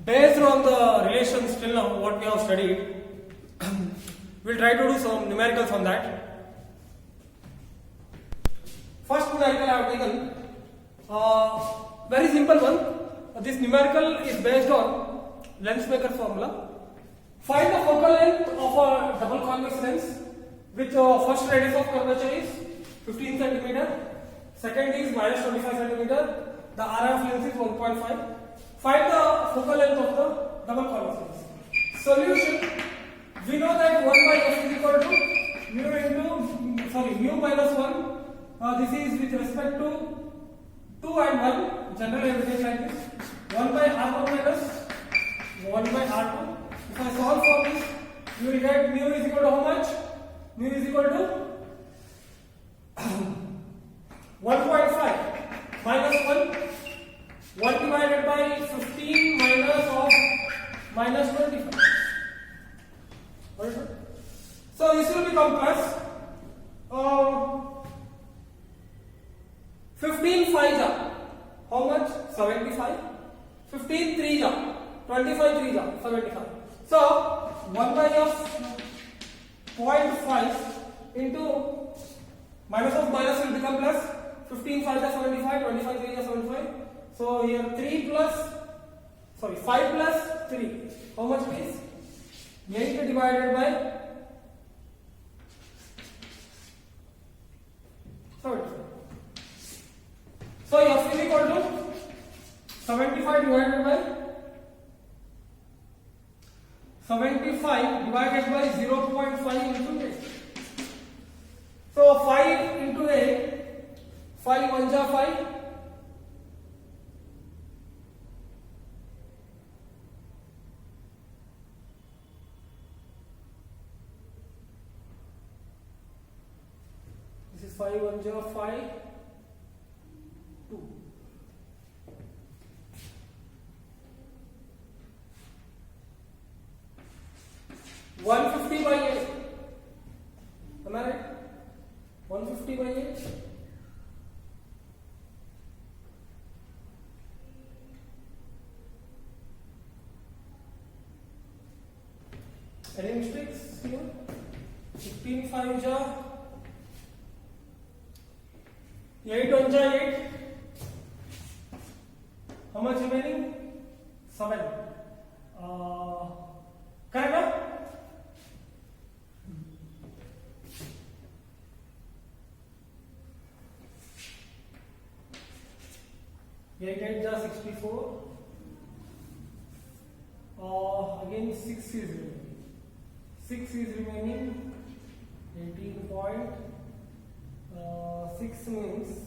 Based on the relations till now, what we have studied, we'll try to do some numericals on that. First numerical I have taken, very simple one. This numerical is based on Lensmaker formula. Find the focal length of a double convex lens with first radius of curvature is 15 cm, second is minus 25 cm, the area of lens is 1.5. Find the focal length of the double convex lens. Solution: we know that 1 by s is equal to mu minus 1. This is with respect to 2 and 1. Generally everything like this. 1 by r1 minus 1 by r2. If I solve for this, you will get mu is equal to how much? Mu is equal to 1.5 minus 1. 1 divided by 15 minus of minus 25. What is it? So this will become plus 15 5 ja. How much? 75. 15 3 ja. 25 3 ja. 75. So 1 by of 0.5 into minus of minus will become plus. 15 5 ja 75. 25 3 ja 75. So here 5 plus 3. How much means? 8 divided by 75. So f is equal to 75 divided by 0.5 into 8. So 5 into 8, 5 1 ja 5. This is 5 1 ja 5. 2. $150 by 8. Am I right? 150 by 8. Any mistakes here? 15 5 ja 8 1 ja 8. How much remaining? 7. Correct? 8 8 ja 64. Again 6 is remaining. 6 is remaining. 18.6 means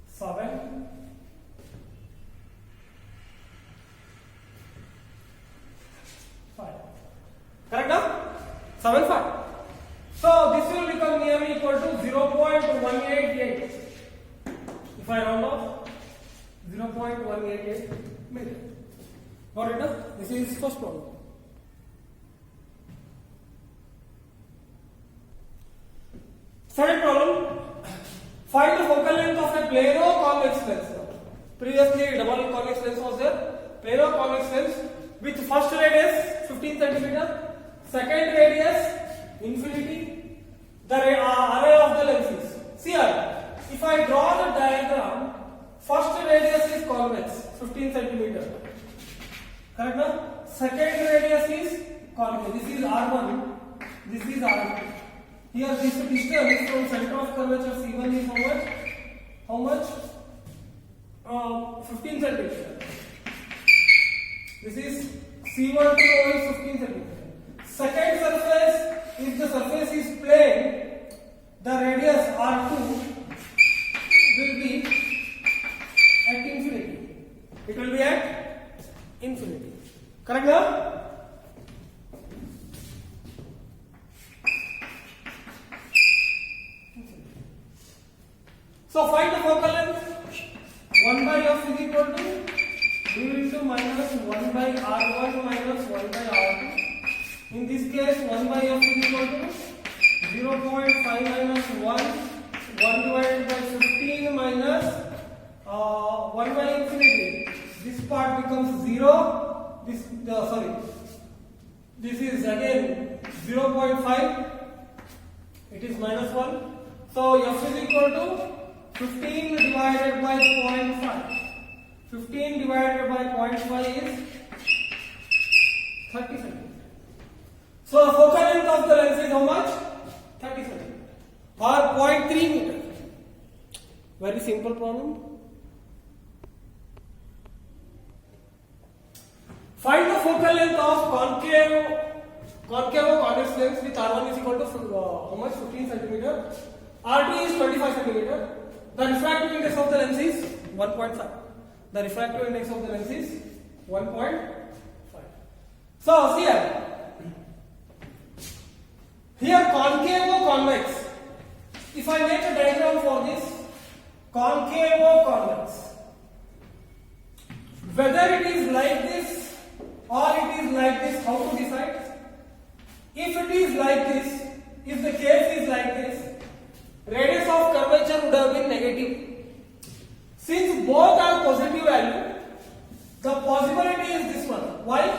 7. 5. Correct now? 7 5. So this will become nearly equal to 0.188. If I round off, 0.188 million. Got it? Huh? This is first problem. Second problem. Find the focal length of a plano-convex lens. Previously, double convex lens was there. Plano-convex lens with first radius 15 cm, second radius infinity. The array of the lenses. See here. If I draw the diagram, first radius is convex, 15 cm. Correct? No? Second radius is concave. This is R1. This is R2. Here this distance from center of curvature C1 is how much? 15 cm. This is C1 to O is 15 cm. Second surface, if the surface is plane, the radius R2 will be at infinity. It will be at infinity. Correct now? So find the focal length. 1 by f is equal to mu into minus 1 by r1 minus 1 by r2. In this case, 1 by f is equal to 0.188 0.5 minus 1 divided by 15 minus 1 by infinity. This part becomes 0. This is again 0.5. It is minus 1. So F is equal to 15 divided by 0.5. 15 divided by 0.5 is 30 centimeters. So the focal length of the lens is how much? 30 centimeters or 0.3 meter. Very simple problem. Find the focal length of concave convex lens with R1 is equal to how much? 15 centimeter. R2 is 25 centimeter. The refractive index of the lens is 1.5. The refractive index of the lens is 1.5. So here concave or convex. If I make a diagram for this concave or convex, whether it is like this or it is like this, how to decide? If it is like this, if the case is like this, radius of curvature would have been negative. Since both are positive value, the possibility is this one. Why?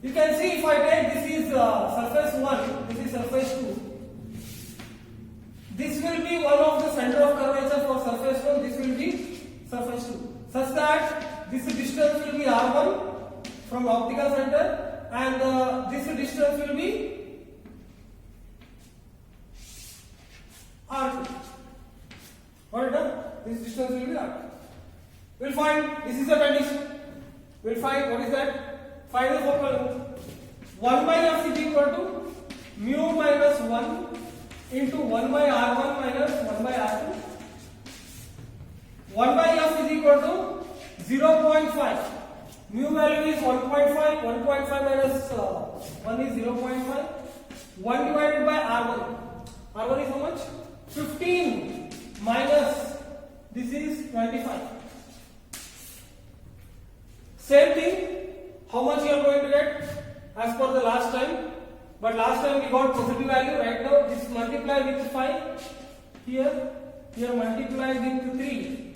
You can see if I take this is surface 1, this is surface 2. This will be one of the center of curvature for surface 1, this will be surface 2. Such that this distance will be R1 from optical center and this distance will be R2. What is done? This distance will be R2. We'll find, this is the condition. We'll find what is that? Find the focal length. 1 by F is equal to mu minus 1 into 1 by R1 minus 1 by R2. 1 by F is equal to 0.5. Mu value is 1.5. 1.5 minus 1 is 0.5. 1 divided by R1. R1 is how much? 15 minus this is 25. Same thing. How much you are going to get as per the last time? But last time we got positive value. Right now this multiply with 5. Here multiply with 3.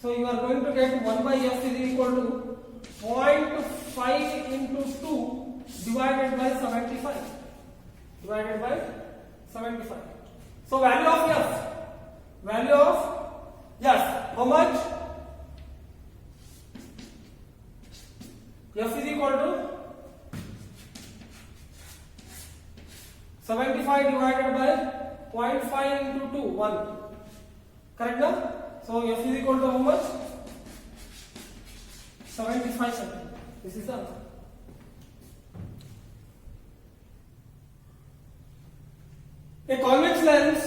So you are going to get 1 by F is equal to 0.5 into 2 divided by 75. Divided by 75. So value of F. Value of F. How much? F is equal to 75 divided by 0.5 into 2, 1. Correct now? So F is equal to how much? 75 centimeters. This is the answer. A convex lens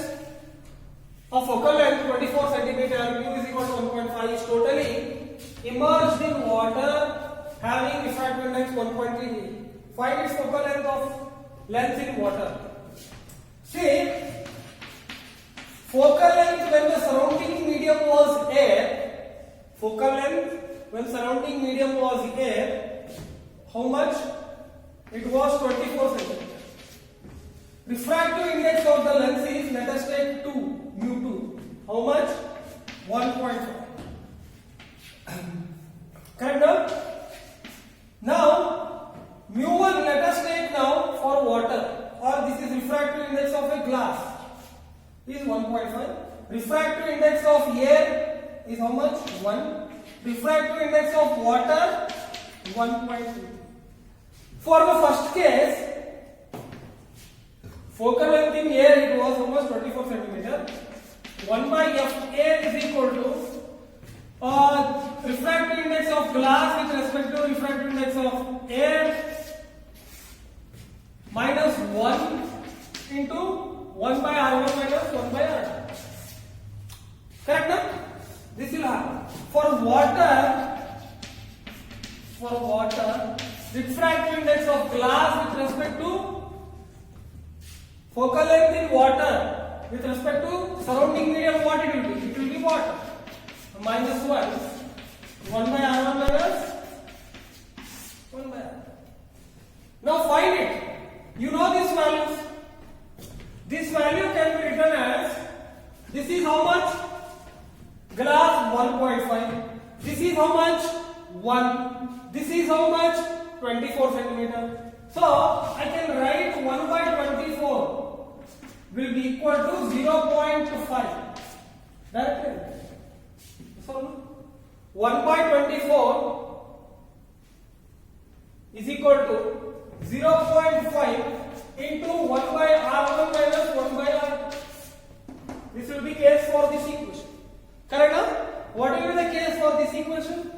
of focal length 24 centimeter, mu is equal to 1.5 is totally immersed in water having refractive index 1.3. Find its focal length of lens in water. See, focal length when the surrounding medium was air, focal length when surrounding medium was air, how much? It was 24 centimeters. Refractive index of the lens is, let us take 2, mu 2. How much? 1.5. Correct now? Now, mu 1 let us take now for water, or this is refractive index of a glass is 1.5. Refractive index of air is how much? 1. Refractive index of water 1.2. For the first case, focal length in air it was almost 24 centimeter. 1 by Fa is equal to refractive index of glass with respect to refractive index of air minus 1 into 1 by R1 minus 1 by R2. Correct now? This will happen. For water, refractive index of glass with respect to focal length in water with respect to surrounding medium, what it will be? It will be water. Minus 1. 1 by R1 minus 1 by R2. Now find it. You know these values. This value can be written as, this is how much? Glass 1.5. This is how much? 1. This is how much? 24 centimeter. So I can write 1 by 24 will be equal to 0.5. Directly. So 1 by 24 is equal to 0.5 into 1 by R1 minus 1 by R2. This will be case for this equation. Correct? Huh? What will be the case for this equation?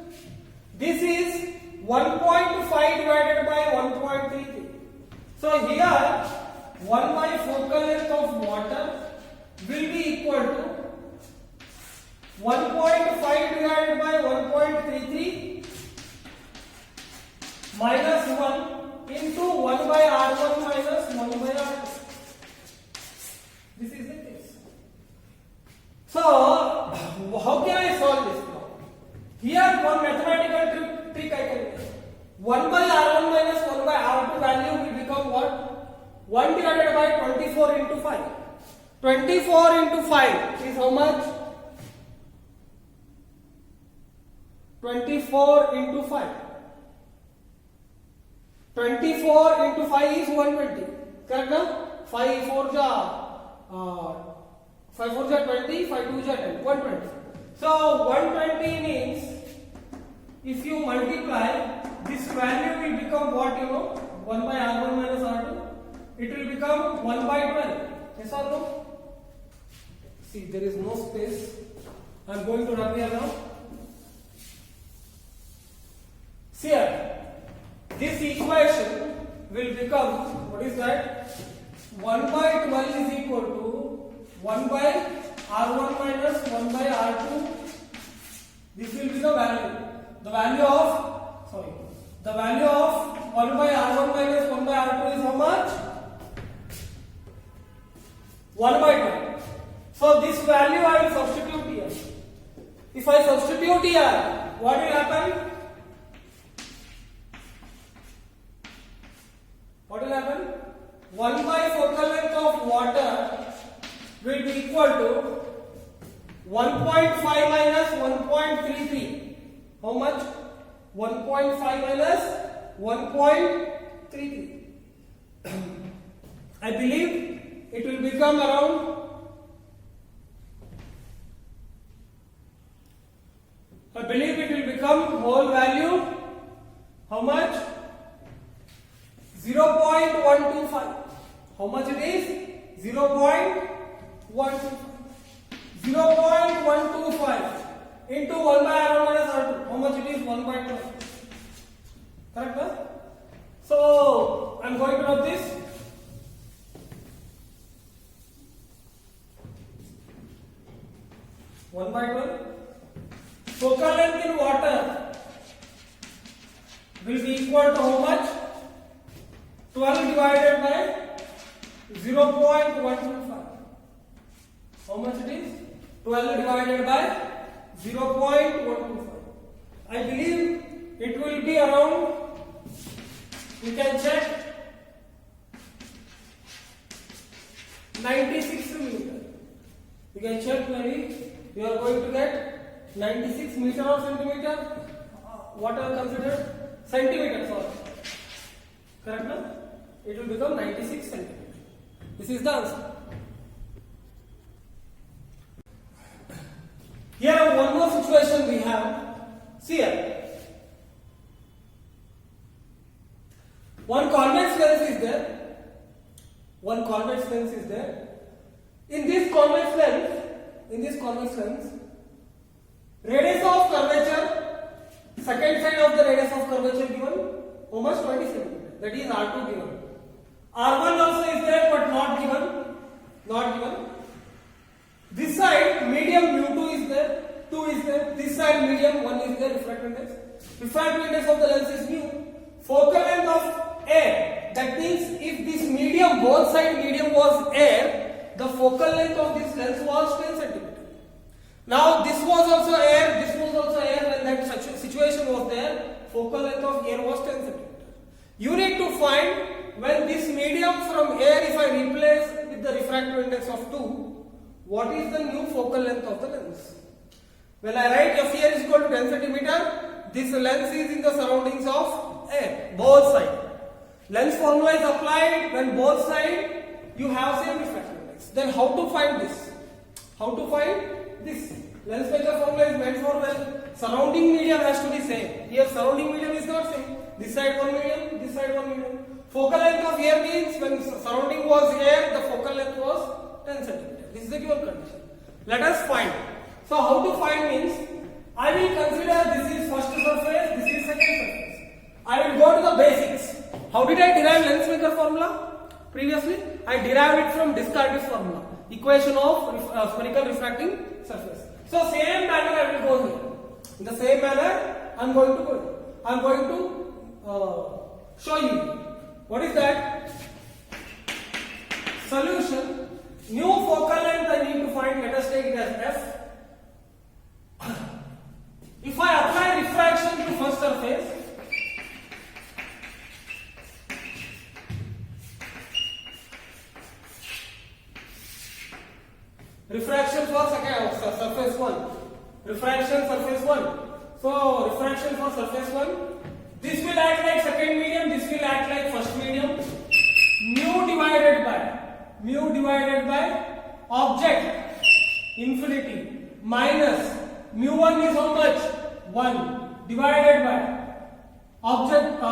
This is 1.5 divided by 1.33. So here 1 by focal length of water will be equal to 1.5 divided by 1.33 minus 1 into 1 by R1 minus 1 by R2. This is the case. So how can I solve this now? Here one mathematical trick I can do. 1 by R1 minus 1 by R2 value will become what? 1 divided by 24 into 5. 24 into 5 is how much? 24 into 5. 24 into 5 is 120. Correct now? 5 4 ja 20, 5 2 ja 10, 120. So 120 means if you multiply, this value will become what, you know? 1 by R1 minus R2. It will become 1 by 12. Yes or no? See, there is no space. I am going to rub here now. See here. This equation will become, what is that? 1 by 12 is equal to 1 by R1 minus 1 by R2. This will be the value. The value of 1 by R1 minus 1 by R2 is how much? 1 by 12. So this value I will substitute here. If I substitute here, what will happen? What will happen? 1 by focal length of water will be equal to 1.5 minus 1.33. How much? 1.5 minus 1.33. I believe it will become around whole value. How much? 0.125. How much it is? 0.125. 0.125 into 1 by R1 minus R2. How much it is? 1 by 12. Correct? Huh? So I am going to write this. One by 12. Focal length in water will be equal to how much? 12 divided by 0.125. How much it is? 12 divided by 0.125. I believe it will be around, you can check, 96 meter. You can check maybe you are going to get 96 meter or centimeter. What are considered? Centimeter, sorry. Correct now? It will become 96 centimeter. This is the answer. Here one more situation we have. See here. One convex lens is there. One convex lens is there. In this convex lens, radius of curvature, second side of the radius of curvature given, how much? 20 cm. That is R2 given. R1 also is there but not given. This side medium mu2 is there, 2 is there. This side medium 1 is there, refractive index. Refractive index of the lens is mu. Focal length of air. That means if this medium, both side medium was air, the focal length of this lens was 10 cm. Now this was also air, this was also air. When that situation was there, focal length of air was 10 cm. You need to find when this medium from air, if I replace with with the refractive index of 2, what is the new focal length of the lens? When I write f here is equal to 10 centimeter, this lens is in the surroundings of A, both sides. Lens formula is applied when both sides you have same refractive index. Then how to find this? How to find this? Lens measure formula is meant for when surrounding medium has to be same. Here surrounding medium is not same. This side one medium, this side one medium. Focal length of air means when surrounding was air, the focal length was 10 centimeter. This is the given condition. Let us find. So how to find means, I will consider this is first surface, this is second surface. I will go to the basics. How did I derive lens maker formula? Previously, I derived it from Descartes formula, equation of spherical refracting surface. So same manner I will go here. In the same manner I am going to go. I am going to show you. What is that? Solution. New focal length I need to find. Let us take it as f. If I apply refraction to first surface, refraction for second surface 1, refraction surface 1. So refraction for surface 1, this will act like second medium, this will act like first medium. Mu divided by object infinity minus mu1 is how much? 1 divided by object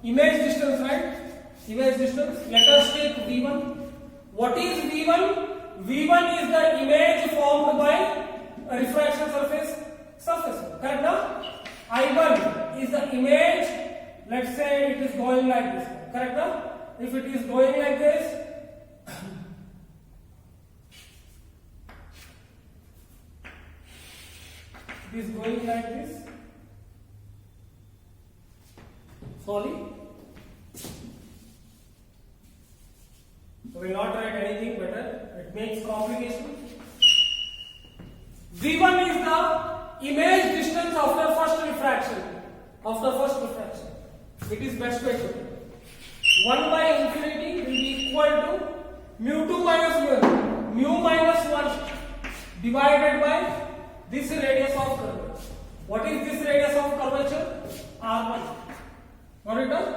image distance, right? Image distance. Let us take v1. What is v1? V1 is the image formed by a refraction surface. Correct now? I1 is the image. Let's say it is going like this. Correct now? If it is going like this, it is going like this. Sorry. We will not write anything better. It makes complication. V1 is the image distance after first refraction. It is best way to do. 1 by infinity will be equal to mu2 minus mu1. Mu minus 1 divided by this radius of curvature. What is this radius of curvature? R1. What it does?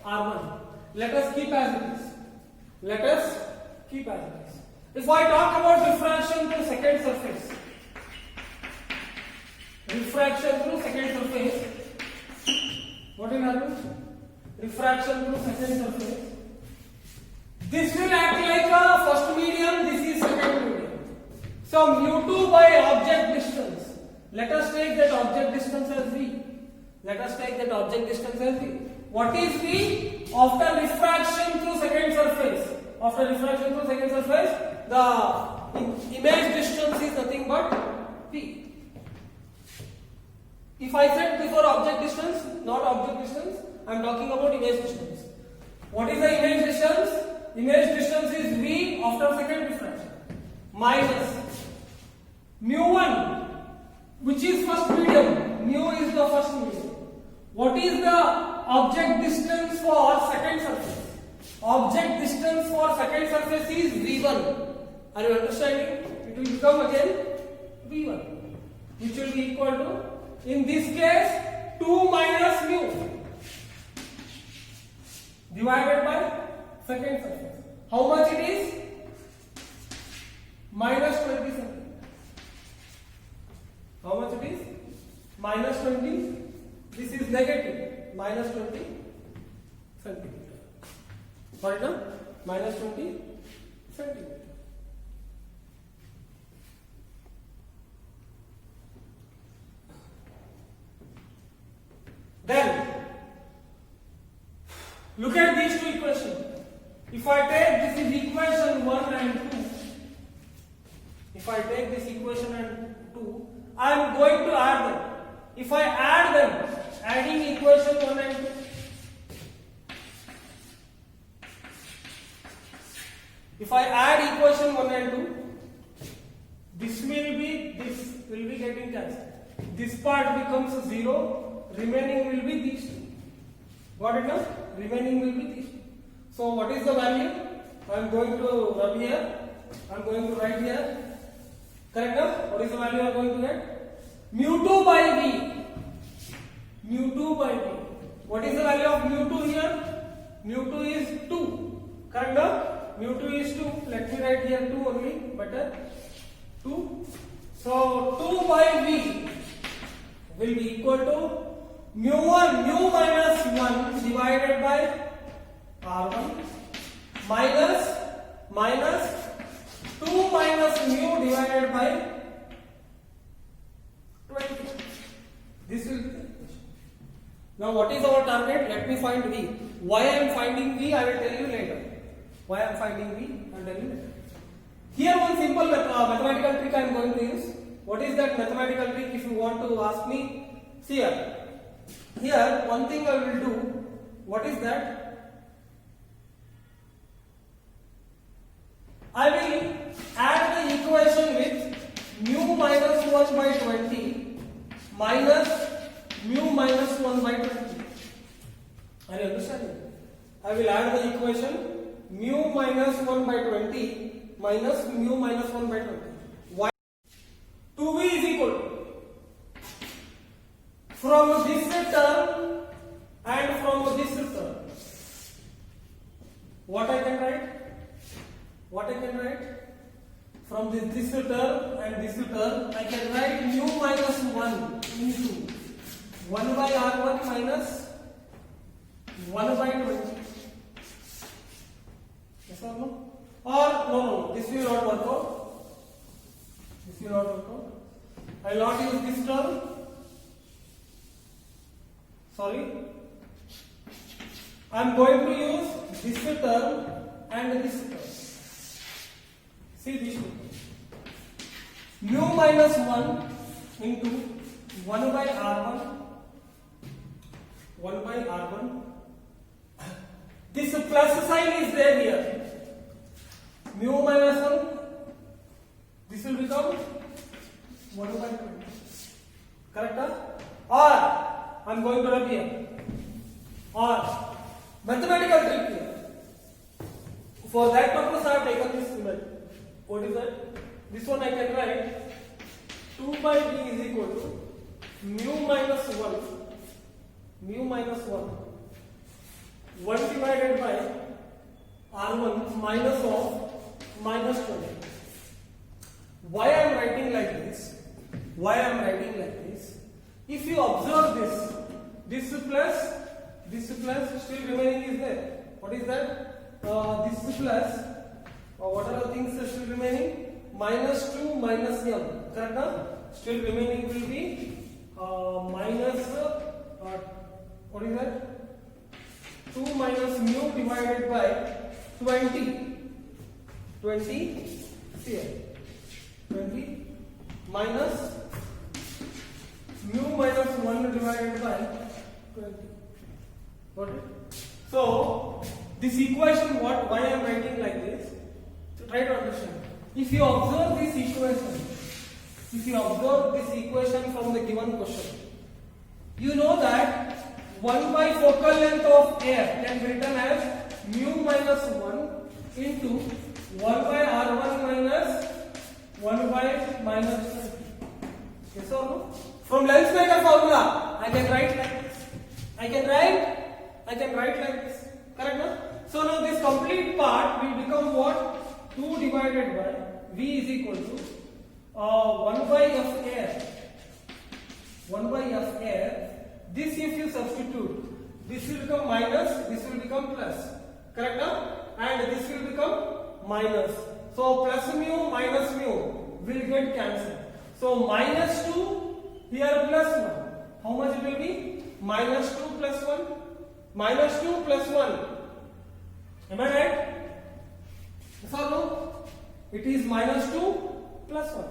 R1. Let us keep as it is. If I talk about refraction through second surface, what will happen? Refraction through second surface. This will act like a first medium, this is second medium. So mu2 by object distance. Let us take that object distance as v. What is v? After refraction through second surface. The image distance is nothing but v. If I said before object distance, not object distance, I am talking about image distance. What is the image distance? Image distance is v after second refraction minus mu1, which is first medium. Mu is the first medium. What is the object distance for second surface? Object distance for second surface is v1. Are you understanding? It will become again v1, which will be equal to, in this case, 2 minus mu divided by second surface. How much it is? Minus 20 centimeter. How much it is? Minus 20. This is negative. Minus 20 centimeter. Got it now? Minus 20 centimeter. Then, look at these two equations. If I take this is equation 1 and 2, I am going to add them. If I add them, adding equation 1 and 2, if I add equation 1 and 2, this will be getting cancelled. This part becomes 0, remaining will be these two. Got it now? Remaining will be these two. So what is the value? I am going to rub here. I am going to write here. Correct now? What is the value I am going to get? Mu2 by V. Mu2 by V. What is the value of mu2 here? Mu2 is 2. Correct now? Mu2 is 2. Let me write here 2 only. Better. 2. So 2 by V will be equal to mu1 mu minus 1 divided by R1 minus 2 minus mu divided by 20. This will be. Now what is our target? Let me find V. Why I am finding V I will tell you later. Why I am finding V I will tell you later. Here one simple mathematical trick I am going to use. What is that mathematical trick if you want to ask me? See here. Here one thing I will do. What is that? I will add the equation with mu minus 1 by 20 minus mu minus 1 by 20. Are you understanding? I will add the equation mu minus 1 by 20 minus mu minus 1 by 20. Why? 2v is equal to, from this term and from this term, what I can write? What I can write? From this term and this term, I can write mu minus 1 into 1 by R1 minus 1 by 20. Yes or no? Or no, this will not work out. This will not work out. I will not use this term. Sorry. I am going to use this term and this term. See this one. Mu minus 1 into 1 by R1. 1 by R1. This plus sign is there here. Mu minus 1. This will become 1 by 20. Correct? Or I am going to rub here. Or mathematical trick here. For that purpose I have taken this symbol. What is that? This one I can write 2 by V is equal to mu minus 1. Mu minus 1. 1 divided by R1 minus of minus 20. Why I am writing like this? Why I am writing like this? If you observe this plus still remaining is there. What is that? This plus. What are the things still remaining? Minus 2 minus m. Correct? Now? Still remaining will be minus. What is that? 2 minus mu divided by 20. 20 here. 20 minus mu minus 1 divided by 20. Got it? So this equation, why I am writing like this? So try to understand. If you observe this equation from the given question, you know that 1 by focal length of air can be written as mu minus 1 into 1 by R1 minus 1 by minus 20. Yes or no? From Lenzmaker formula, I can write like this. I can write like this. Correct, no? So now this complete part will become what? 2 divided by V is equal to 1 by F air. 1 by F air. This if you substitute, this will become minus, this will become plus. Correct, no? And this will become minus. So plus mu minus mu will get cancelled. So minus 2 here plus 1. How much it will be? Minus 2 plus 1. Minus 2 plus 1. Am I right? Yes or no? It is minus 2 plus 1.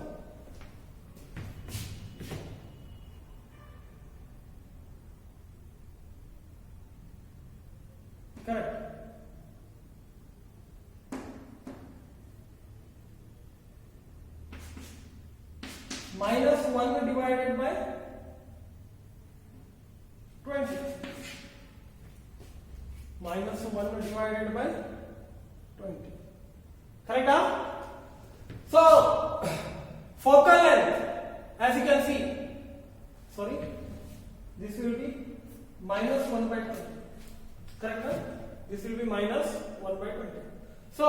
Correct. Minus 1 divided by 20. Minus 1 divided by 20. Correct? So focal length, as you can see, sorry, this will be minus 1 by 20. Correct? This will be minus 1 by 20. So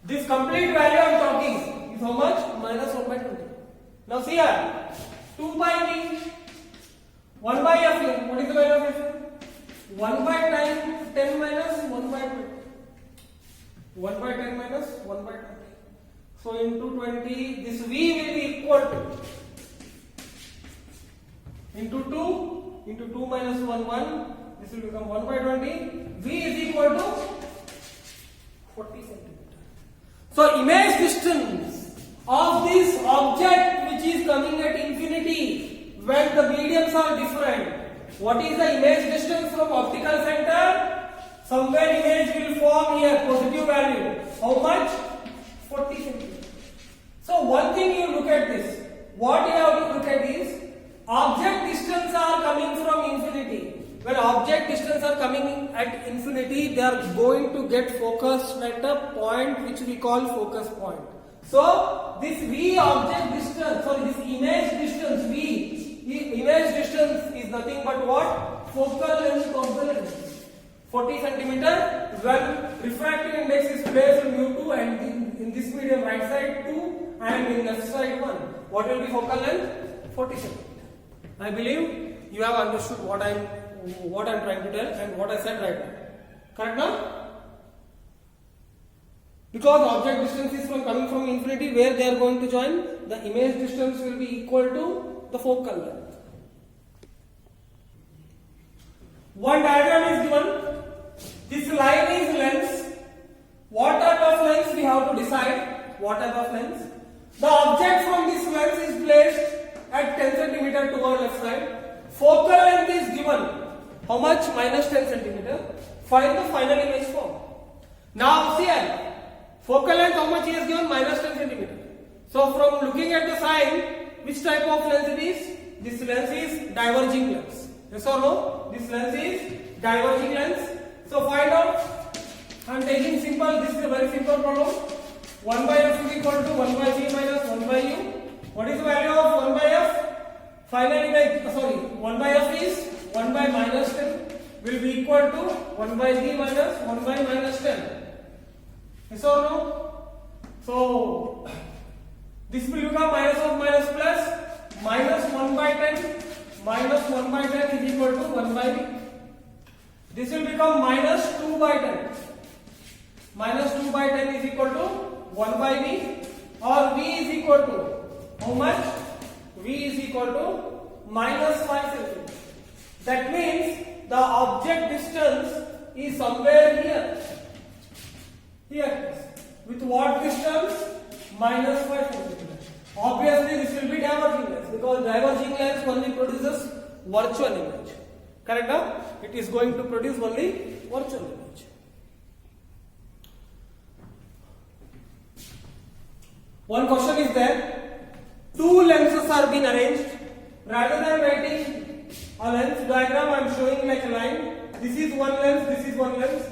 this complete value I am talking is how much? Minus 1 by 20. Now see here, 2 by v, 1 by f. What is the value of f? 1 by 10 minus 1 by 20. 1 by 10 minus 1 by 20. So into 20, this v will be equal to into 2 minus 1. This will become 1 by 20. V is equal to 40 centimeter. So image distance of this object which is coming at infinity when the mediums are different. What is the image distance from optical center? Somewhere image will form here, positive value. How much? 40 centimeter. So one thing you look at this. What you have to look at is object distance are coming from infinity. When object distance are coming at infinity, they are going to get focused at a point which we call focus point. So this V object distance, sorry, this image distance V, image distance is nothing but what? Focal length of the lens. 40 centimeter. When refractive index is placed on mu2 and in this medium right side 2 and in left side 1. What will be focal length? 40 centimeter. I believe you have understood what I am trying to tell and what I said right now. Correct now? Because object distance is coming from infinity, where they are going to join, the image distance will be equal to the focal length. One diagram is given. This line is lens. What type of lens we have to decide? What type of lens? The object from this lens is placed at 10 centimeter toward left side. Focal length is given. How much? Minus 10 centimeter. Find the final image form. Now see here. Focal length how much he has given? Minus 10 centimeter. So from looking at the sign, which type of lens it is? This lens is diverging lens. Yes or no? This lens is diverging lens. So find out. I am taking simple. This is a very simple problem. 1 by f is equal to 1 by v minus 1 by u. What is the value of 1 by f? Final image, 1 by f is 1 by minus 10 will be equal to 1 by v minus 1 by minus 10. Yes or no? So this will become minus of minus plus minus 1 by 10 minus 1 by 10 is equal to 1 by v. This will become minus 2 by 10. Minus 2 by 10 is equal to 1 by v, or v is equal to how much? V is equal to minus 5 centimeters. That means the object distance is somewhere here. Here. With what distance? Minus 5 centimeters. Obviously this will be diverging lens, because diverging lens only produces virtual image. Correct now? It is going to produce only virtual image. One question is there. Two lenses are being arranged. Rather than writing a lens diagram, I am showing like a line. This is one lens, this is one lens.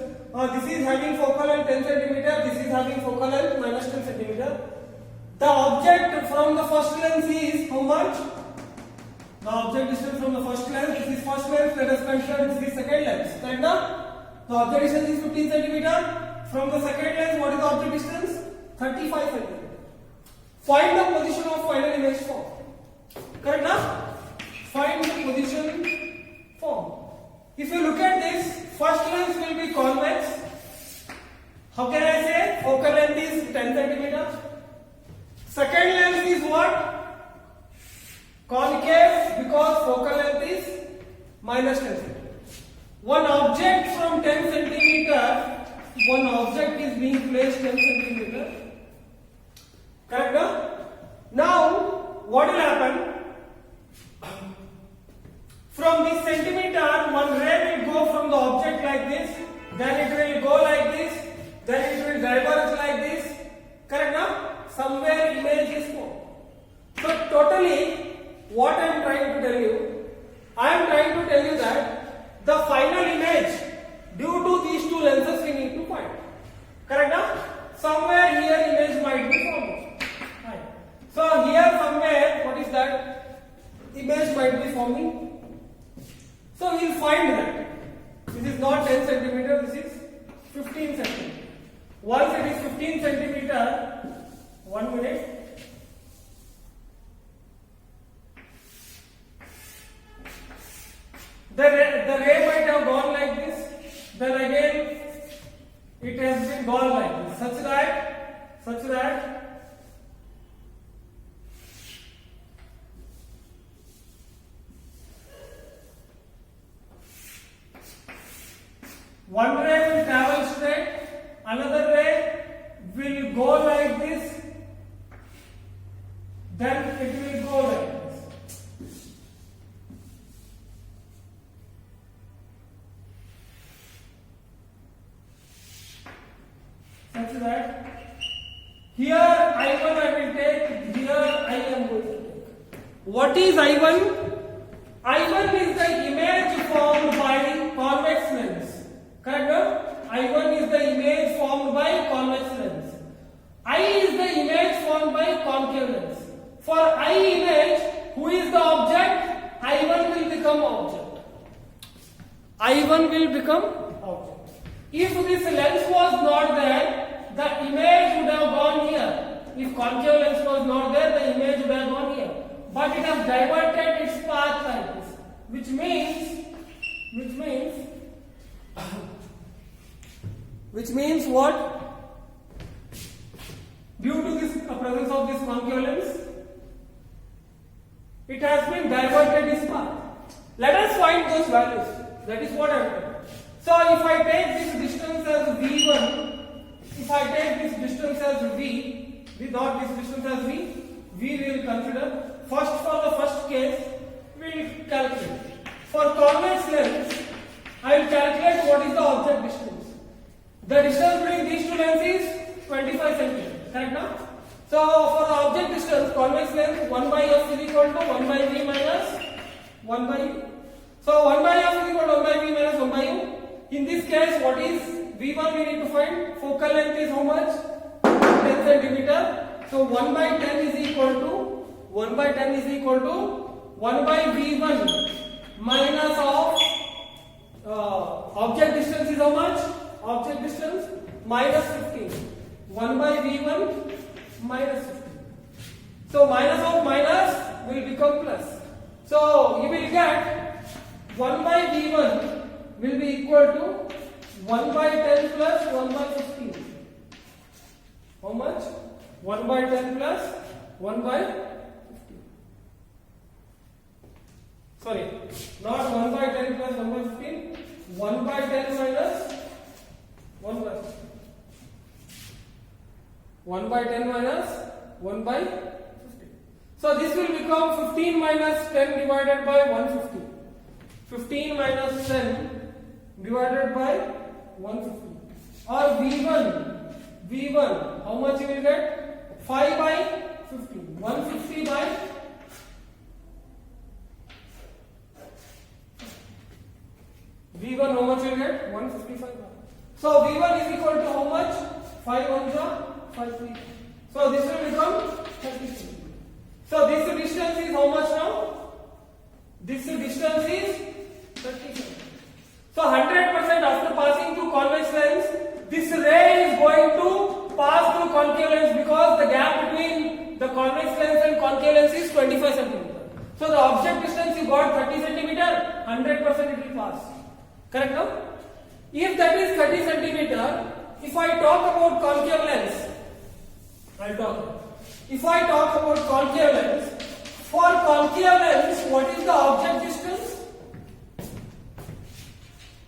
This is having focal length 10 centimeter, this is having focal length minus 10 centimeter. The object from the first lens is how much? The object distance from the first lens, this is first lens, let us consider this is second lens. Correct now? The object distance is 15 centimeter. From the second lens, what is the object distance? 35 centimeter. Find the position of final image form. Correct now? Find the position form. If you look at this, first lens will be convex. How can I say? Focal length is 10 centimeter. Second lens is what? Concave, because focal length is minus 10 centimeter. One object from 10 centimeter, one object is being placed 10 centimeter. Correct now? Now, what will happen? From this centimeter, one ray will go from the object like this, then it will go like this, then it will diverge like this. Correct now? Somewhere image is formed. So totally, what I am trying to tell you, I am trying to tell you that the final image due to these two lenses we need to find. Correct now? Some one ray will travel straight, another ray will go like this, then it will go like this. Such that here I1 I will take, here I am going to take. What is I1? I1 is the image formed by convex lens. Correct? No? I1 is the image formed by convex lens. I is the image formed by concave lens. For I image, who is the object? I1 will become object. I1 will become object. If this lens was not there, the image would have gone here. If concave lens was not there, the image would have gone here. But it has diverted its path like this, which means what? Due to this presence of this concave lens, it has been diverted its path. Let us find those values. That is what I am doing. So if I take this distance as V1, if I take this distance as V, not this distance as V, we will consider. First, for the first case, we will calculate. For convex lens, I will calculate what is the object distance. The distance between these two lenses is 25 centimeters. Correct now? So for the object distance, convex lens, 1 by f is equal to 1 by v minus 1 by u. So 1 by f is equal to 1 by v minus 1 by u. In this case, what is v1 we need to find? Focal length is how much? 10 centimeter. So 1 by 10 is equal to 1 by 10 is equal to 1 by v1 minus of object distance is how much? Object distance minus 15. 1 by v1 minus 15. So minus of minus will become plus. So you will get 1 by v1 will be equal to 1 by 10 plus 1 by 15. How much? 1 by 10 plus 1 by 15. Sorry, not 1 by 10 plus 1 by 15. 1 by 10 minus 1 by 15. 1 by 10 minus 1 by 15. So this will become 15 minus 10 divided by 150. 15 minus 10 divided by 150. Or V1, how much you will get? 5 by 15. 150 by V1, how much you will get? 155. So V1 is equal to how much? 5 on the 5 3. So this will become 30 centimeters. So this distance is how much now? This distance is 30 centimeters. So 100% after passing through convex lens, this ray is going to pass through concave lens because the gap between the convex lens and concave lens is 25 centimeters. So the object distance you got 30 centimeter, 100% it will pass. Correct now? If that is 30 centimeter, if I talk about concave lens, I'll talk. If I talk about concave lens, for concave lens, what is the object distance?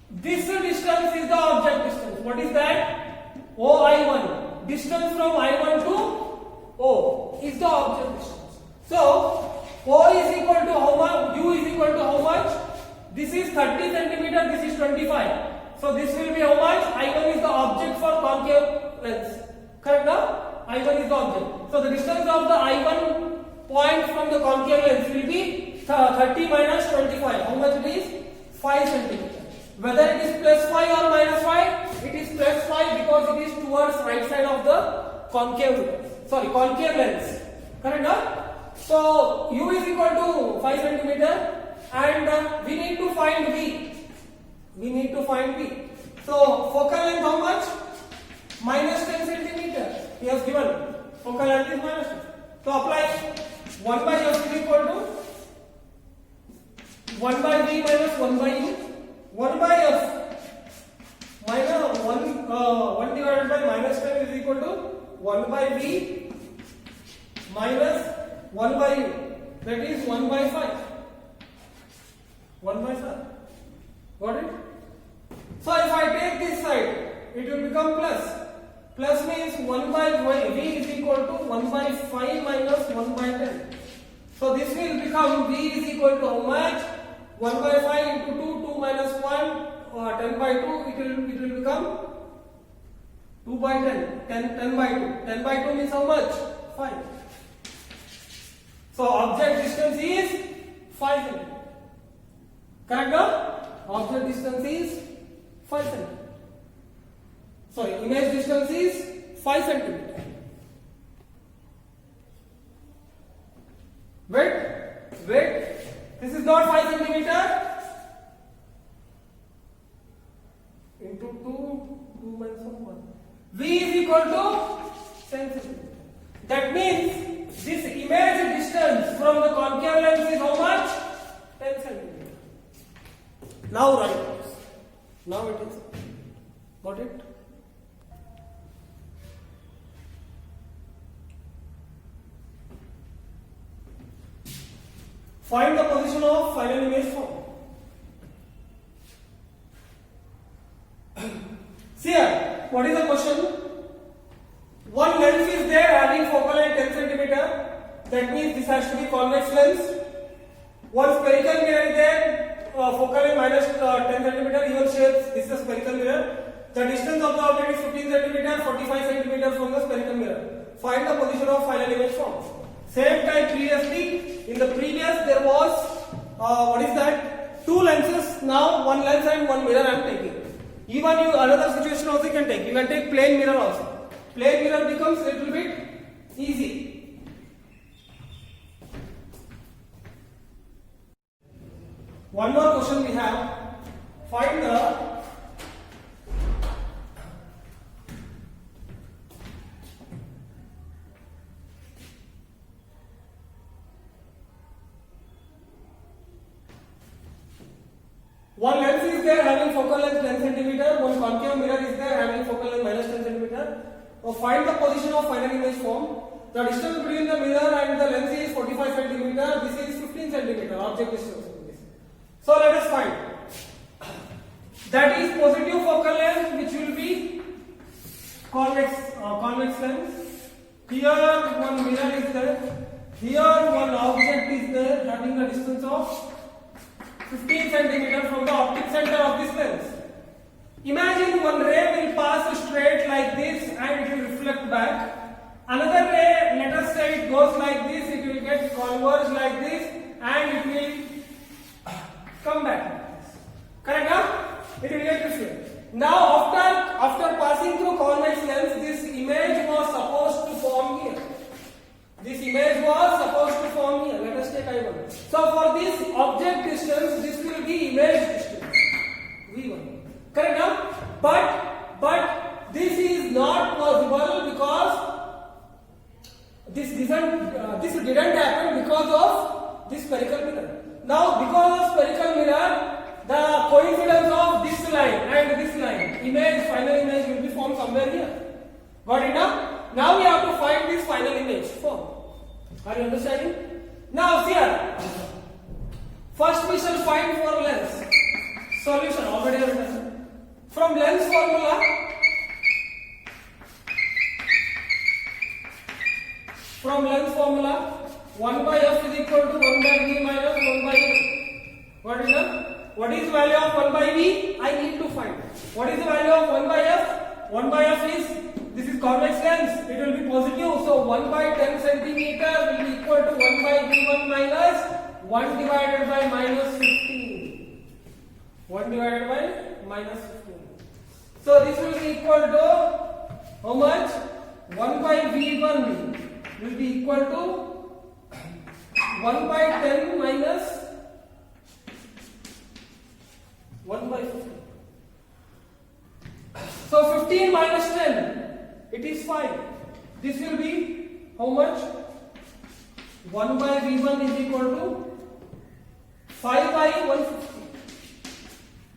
This distance is the object distance. What is that? OI1. Distance from I1 to O is the object distance. So O is equal to how much? U is equal to how much? This is 30 centimeter. This is 25. So this will be how much? I1 is the object for concave lens. Correct now? I1 is the object. So the distance of the I1 point from the concave lens will be 30 minus 25. How much it is? 5 centimeter. Whether it is plus 5 or minus 5, it is plus 5 because it is towards right side of the concave lens. Correct now? So U is equal to 5 centimeter and we need to find V. So focal length how much? Minus 10 centimeter. He has given. Focal length is minus 10. So apply 1 by F is equal to 1 by V minus 1 by U. 1 by F minus 1 divided by minus 10 is equal to 1 by V minus 1 by U. That is 1 by 5. 1 by 5. Got it? So if I take this side, it will become plus. Plus means 1 by v is equal to 1 by 5 minus 1 by 10. So this will become v is equal to how much? 1 by 5 into 2, 2 minus 1, 10 by 2, it will become 2 by 10, 10 by 2. 10 by 2 means how much? 5. So object distance is 5 cm. Correct now? Object distance is 5 cm. Sorry, image distance is 5 centimeter. Wait. This is not 5 centimeter. Into 2 minus 1. V is equal to 10 centimeter. That means this image distance from the concave lens is how much? 10 centimeter. Now write this. Now it is. Got it? Find the position of final image form. See here, what is the question? One lens is there having focal length 10 centimeter. That means this has to be convex lens. One spherical mirror is there, focal length minus 10 centimeter, even shapes. This is a spherical mirror. The distance of the object is 15 centimeter, 45 centimeter from the spherical mirror. Find the position of final image form. Same time previously, in the previous there was what is that? Two lenses. Now one lens and one mirror I am taking. Even you another situation also you can take. You can take plane mirror also. Plane mirror becomes little bit easy. One more question we have. Find the one lens is there having focal length 10 centimeter, one concave mirror is there having focal length minus 10 centimeter. Now find the position of final image form. The distance between the mirror and the lens is 45 centimeter. This is 15 centimeter object distance. So let us find. That is positive focal length, which will be convex lens. Here one mirror is there. Here one object is there having a distance of 15 centimeter from the optic center of this lens. Imagine one ray will pass straight like this and it will reflect back. Another ray, let us say it goes like this, it will get converged like this and it will come back. Correct? Huh? It will get reflected. Now after passing through convex lens, this image was supposed to form here. This image was supposed to form here. Let us take I1. So for this object distance, this will be image distance V1. Correct now? But this is not possible because this didn't happen because of this spherical mirror. Now because of spherical mirror, the coincidence of this line and this line, final image will be formed somewhere here. Got it now? Now we have to find this final image form. Are you understanding? Now here, first we shall find for lens. Solution already I have done. From lens formula, from lens formula, 1 by f is equal to 1 by v minus 1 by u. What is that? What is the value of 1 by v? I need to find. What is the value of 1 by f? 1 by f is, this is convex lens, it will be positive. So 1 by 10 centimeter will be equal to 1 by v1 minus 1 divided by minus 15. 1 divided by minus 15. So this will be equal to how much? 1 by v1 will be equal to 1 by 10 minus 1 by 15. So 15 minus 10, it is 5. This will be how much? 1 by v1 is equal to 5 by 150.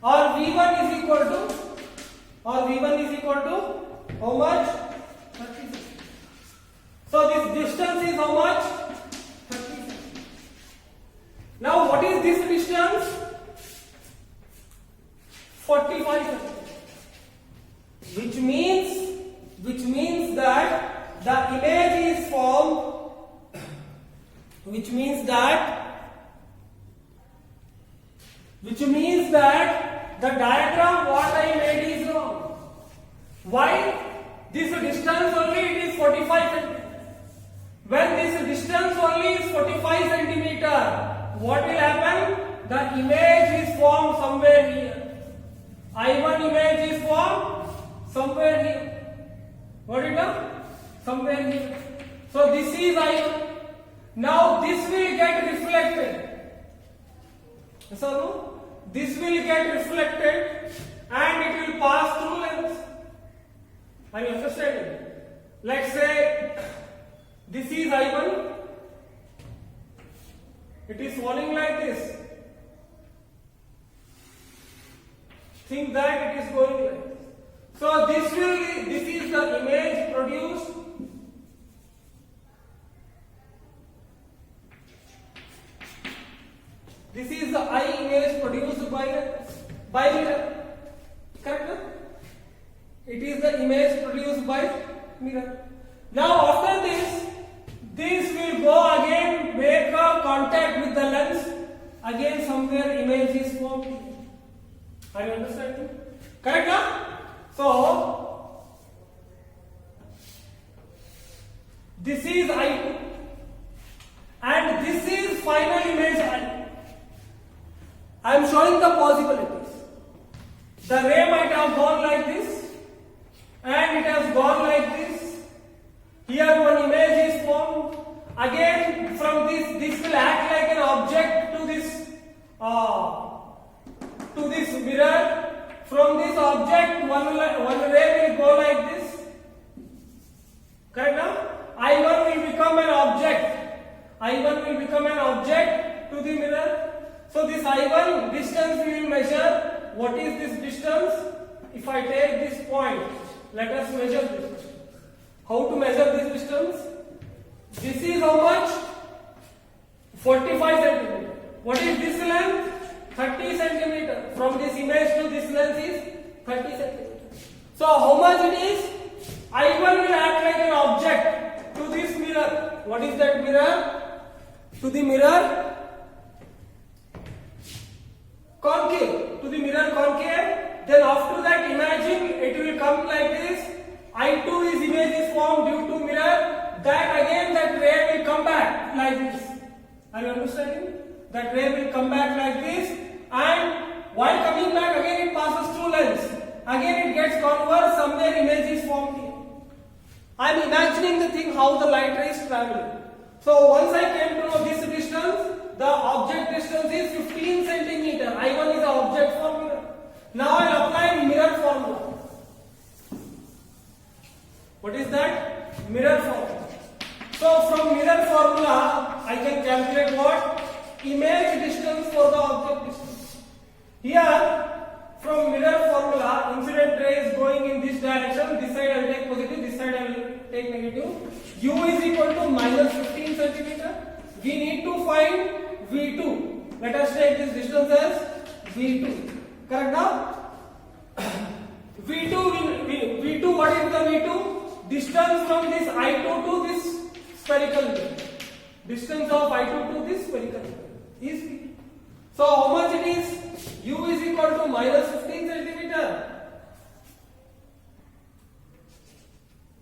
Or v1 is equal to how much? 36. So this distance is how much? 36. Now what is this distance? 45 centimeters. which means that the diagram what I made is wrong. Why? This distance only it is 45 centimeter. When this distance only is 45 centimeter, what will happen? The image is formed somewhere here. I1 image is formed somewhere here. What it done? Somewhere here. So this is I1. Now this will get reflected. Yes or no? This will get reflected and it will pass through lens. Are you understanding? Let's say this is I1. It is falling like this. Think that it is going like this. So this is the image produced. This is the eye image produced by mirror. Correct? It is the image produced by mirror. Now after this will go again, make a contact with the lens. Again somewhere image is formed. Are you understanding? Correct? Now? So this is I2 and this is final image I. I am showing the possibilities. The ray might have gone like this and it has gone like this. Here one image is formed. Again from this will act like an object to this mirror. From this object one ray will go like this. Correct now? I1 will become an object. I1 will become an object to the mirror. So this I1 distance we will measure. What is this distance? If I take this point, let us measure this distance. How to measure this distance? This is how much? 45 centimeter. What is this length? 30 centimeter. From this image to this length is 30 centimeter. So how much it is? I1 will act like an object to this mirror. What is that mirror? To the mirror concave. To the mirror concave. Then after that imagine it will come like this. I2 is image is formed due to mirror. That again that ray will come back like this. Are you understanding? That ray will come back like this and while coming back again it passes through lens. Again it gets converged, somewhere image is formed here. I am imagining the thing how the light ray is traveling. So once I came to know this distance, the object distance is 15 centimeter. I1 is the object for mirror. Now I will apply mirror formula. What is that? Mirror formula. So from mirror formula I can calculate what? Image distance for the object distance. Here from mirror formula incident ray is going in this direction. This side I will take positive, this side I will take negative. U is equal to minus 15 centimeter. We need to find V2. Let us take this distance as V2. Correct now? V2, what is the V2? Distance from this I2 to this spherical mirror. Distance of I2 to this spherical mirror is V2. So how much it is? U is equal to minus 15 centimeter.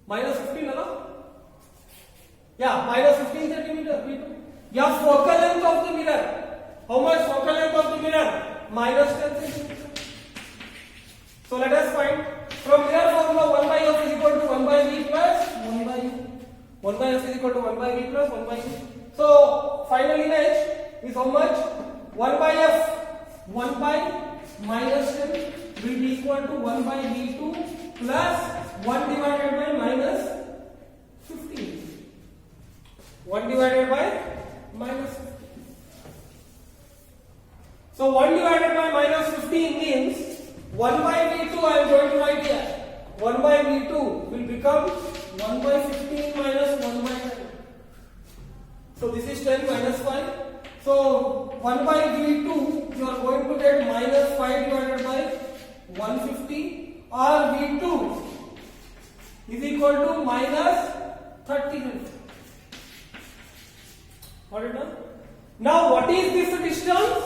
Minus 15, hello? Yeah, minus 15 centimeter V2. Yeah, focal length of the mirror. How much focal length of the mirror? Minus 10 centimeter. So let us find from mirror formula 1 by f is equal to 1 by v plus 1 by u. 1 by f is equal to 1 by v plus 1 by u. So final image is how much? 1 by f 1 by minus 10 will be equal to 1 by v2 plus 1 divided by minus 15. 1 divided by minus 15. So 1 divided by minus 15 means 1 by v2 I am going to write here. 1 by v2 will become 1 by 15 minus 1 by 10. So this is 10 minus 5. So 1 by v2 you are going to get minus 5 divided by 150 or v2 is equal to minus 30. What Got it now? Now what is this distance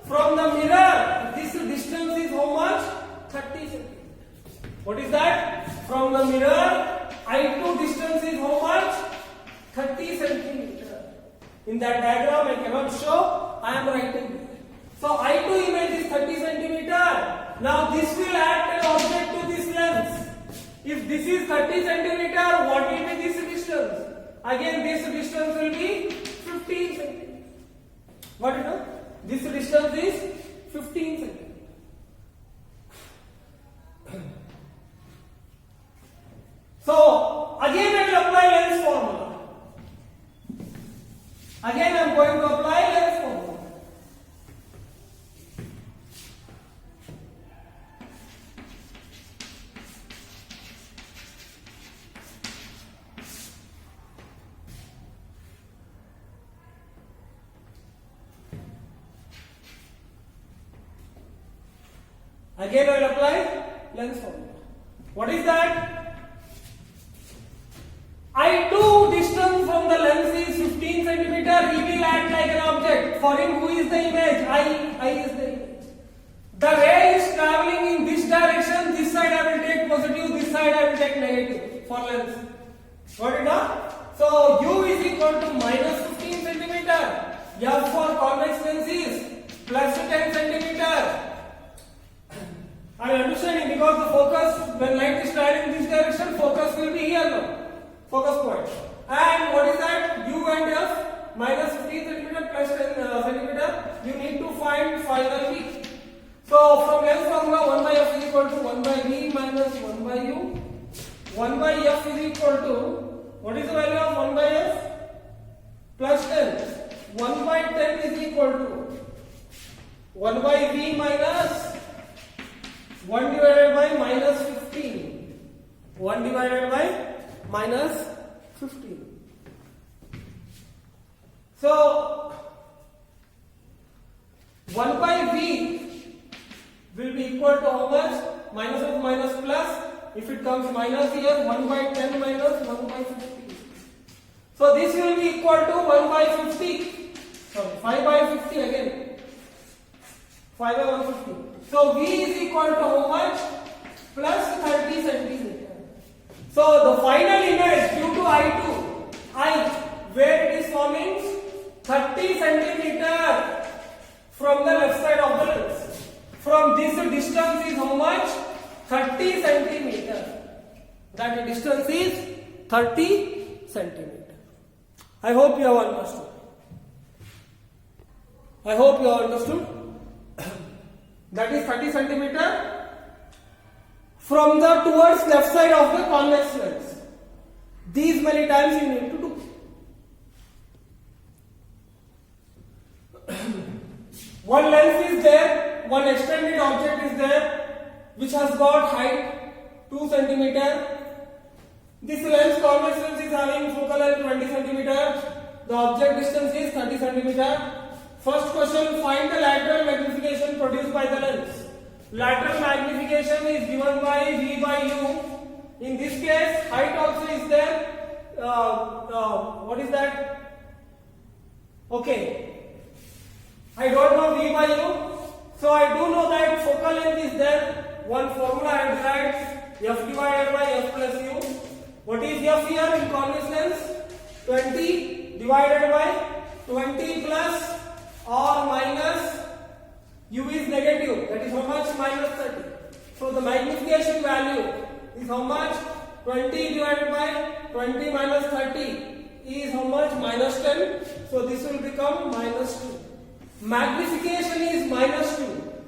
from the mirror? This distance is how much? 30 centimeters. What is that? From the mirror, I2 distance is how much? 30 centimeters. In that diagram I cannot show, I am writing. So I2 image is 30 centimeter. Now this will act as object to this lens. If this is 30 centimeter, what will be this distance? Again this distance will be 15 centimeter. What you know? This distance is 15 centimeter. So again I will apply lens formula. Again I am going to apply lens formula. Again I will apply lens formula. What is that? I2 distance from the lens is 15 centimeter. He will act like an object. For him, who is the image? I is the image. The ray is traveling in this direction. This side I will take positive. This side I will take negative for lens. Got it now? So U is equal to minus 15 centimeter. F for convex lens is plus 10 centimeter. I am understanding because the focus, when light is traveling in this direction, focus will be here now. Focus point. And what is that? U and F minus 15 centimeter plus 10 centimeter. You need to find final V. So from lens formula 1 by F is equal to 1 by V minus 1 by U. 1 by F is equal to, what is the value of 1 by F? Plus 10. 1 by 10 is equal to 1 by V minus 1 divided by minus 15. 1 divided by minus 15. So 1 by V will be equal to how much? Minus of minus plus. If it comes minus here, 1 by 10 minus 1 by 50. So this will be equal to 1 by 50. Sorry, 5 by 50 again. 5 by 150. So V is equal to how much? Plus 30 centimeter. So the final image due to I2, where it is forming 30 centimeter from the left side of the lens. From this distance is how much? 30 centimeter. That distance is 30 centimeter. I hope you have understood. I hope you have understood. That is 30 centimeter from the towards left side of the convex lens. These many times you need to do. One lens is there, one extended object is there, which has got height 2 centimeter. This lens, convex lens, is having focal length 20 centimeter. The object distance is 30 centimeter. First question, find the lateral magnification produced by the lens. Lateral magnification is given by V by U. In this case, height also is there. What is that? Okay. I don't know V by U. So I do know that focal length is there. One formula I have derived, F divided by F plus U. What is F here in convex lens? 20 divided by 20 plus or minus U is negative, that is how much? Minus 30. So the magnification value is how much? 20 divided by 20 minus 30 is how much? Minus 10. So this will become minus 2. Magnification is minus 2,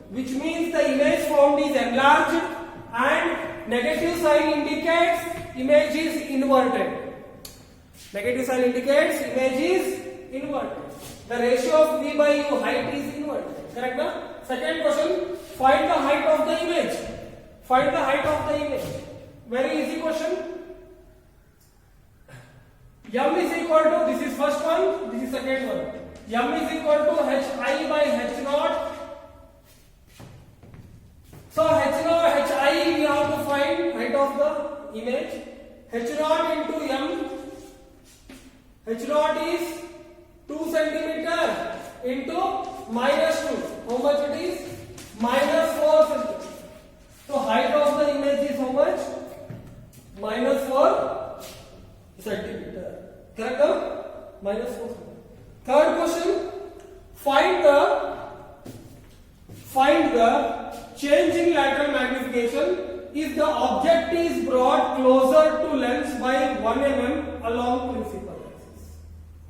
which means the image found is enlarged and negative sign indicates image is inverted. Negative sign indicates image is inverted. The ratio of V by U, height is inverted. Correct? Na? Second question, find the height of the image. Find the height of the image. Very easy question. M is equal to, this is first one, this is second one. M is equal to Hi by H naught. So H naught, Hi we have to find height of the image. H naught into M. H naught is 2 2 centimeter into minus 2. How much it is? Minus 4 centimeter. So height of the image is how much? Minus 4 centimeter. Correct? No? Minus 4 centimeter. Third question. Find the change in lateral magnification if the object is brought closer to lens by 1 mm along principal axis.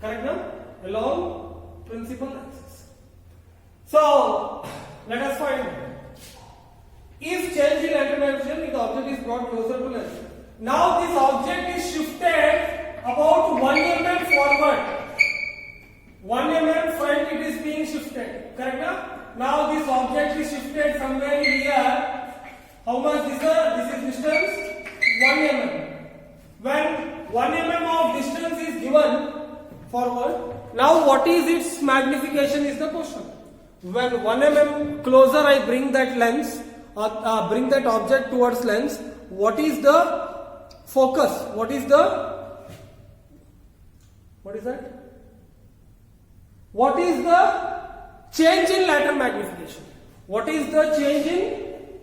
Correct? No? Along principal axis. So let us find if change in lateral magnification if the object is brought closer to lens. Now this object is shifted about 1 mm forward. 1 mm front it is being shifted. Correct? No? Now this object is shifted somewhere here. How much this is distance? 1 mm. When 1 mm of distance is given forward, now what is its magnification is the question. When 1 mm closer I bring that lens, bring that object towards lens, what is the focus? What is that? What is the change in lateral magnification? What is the change in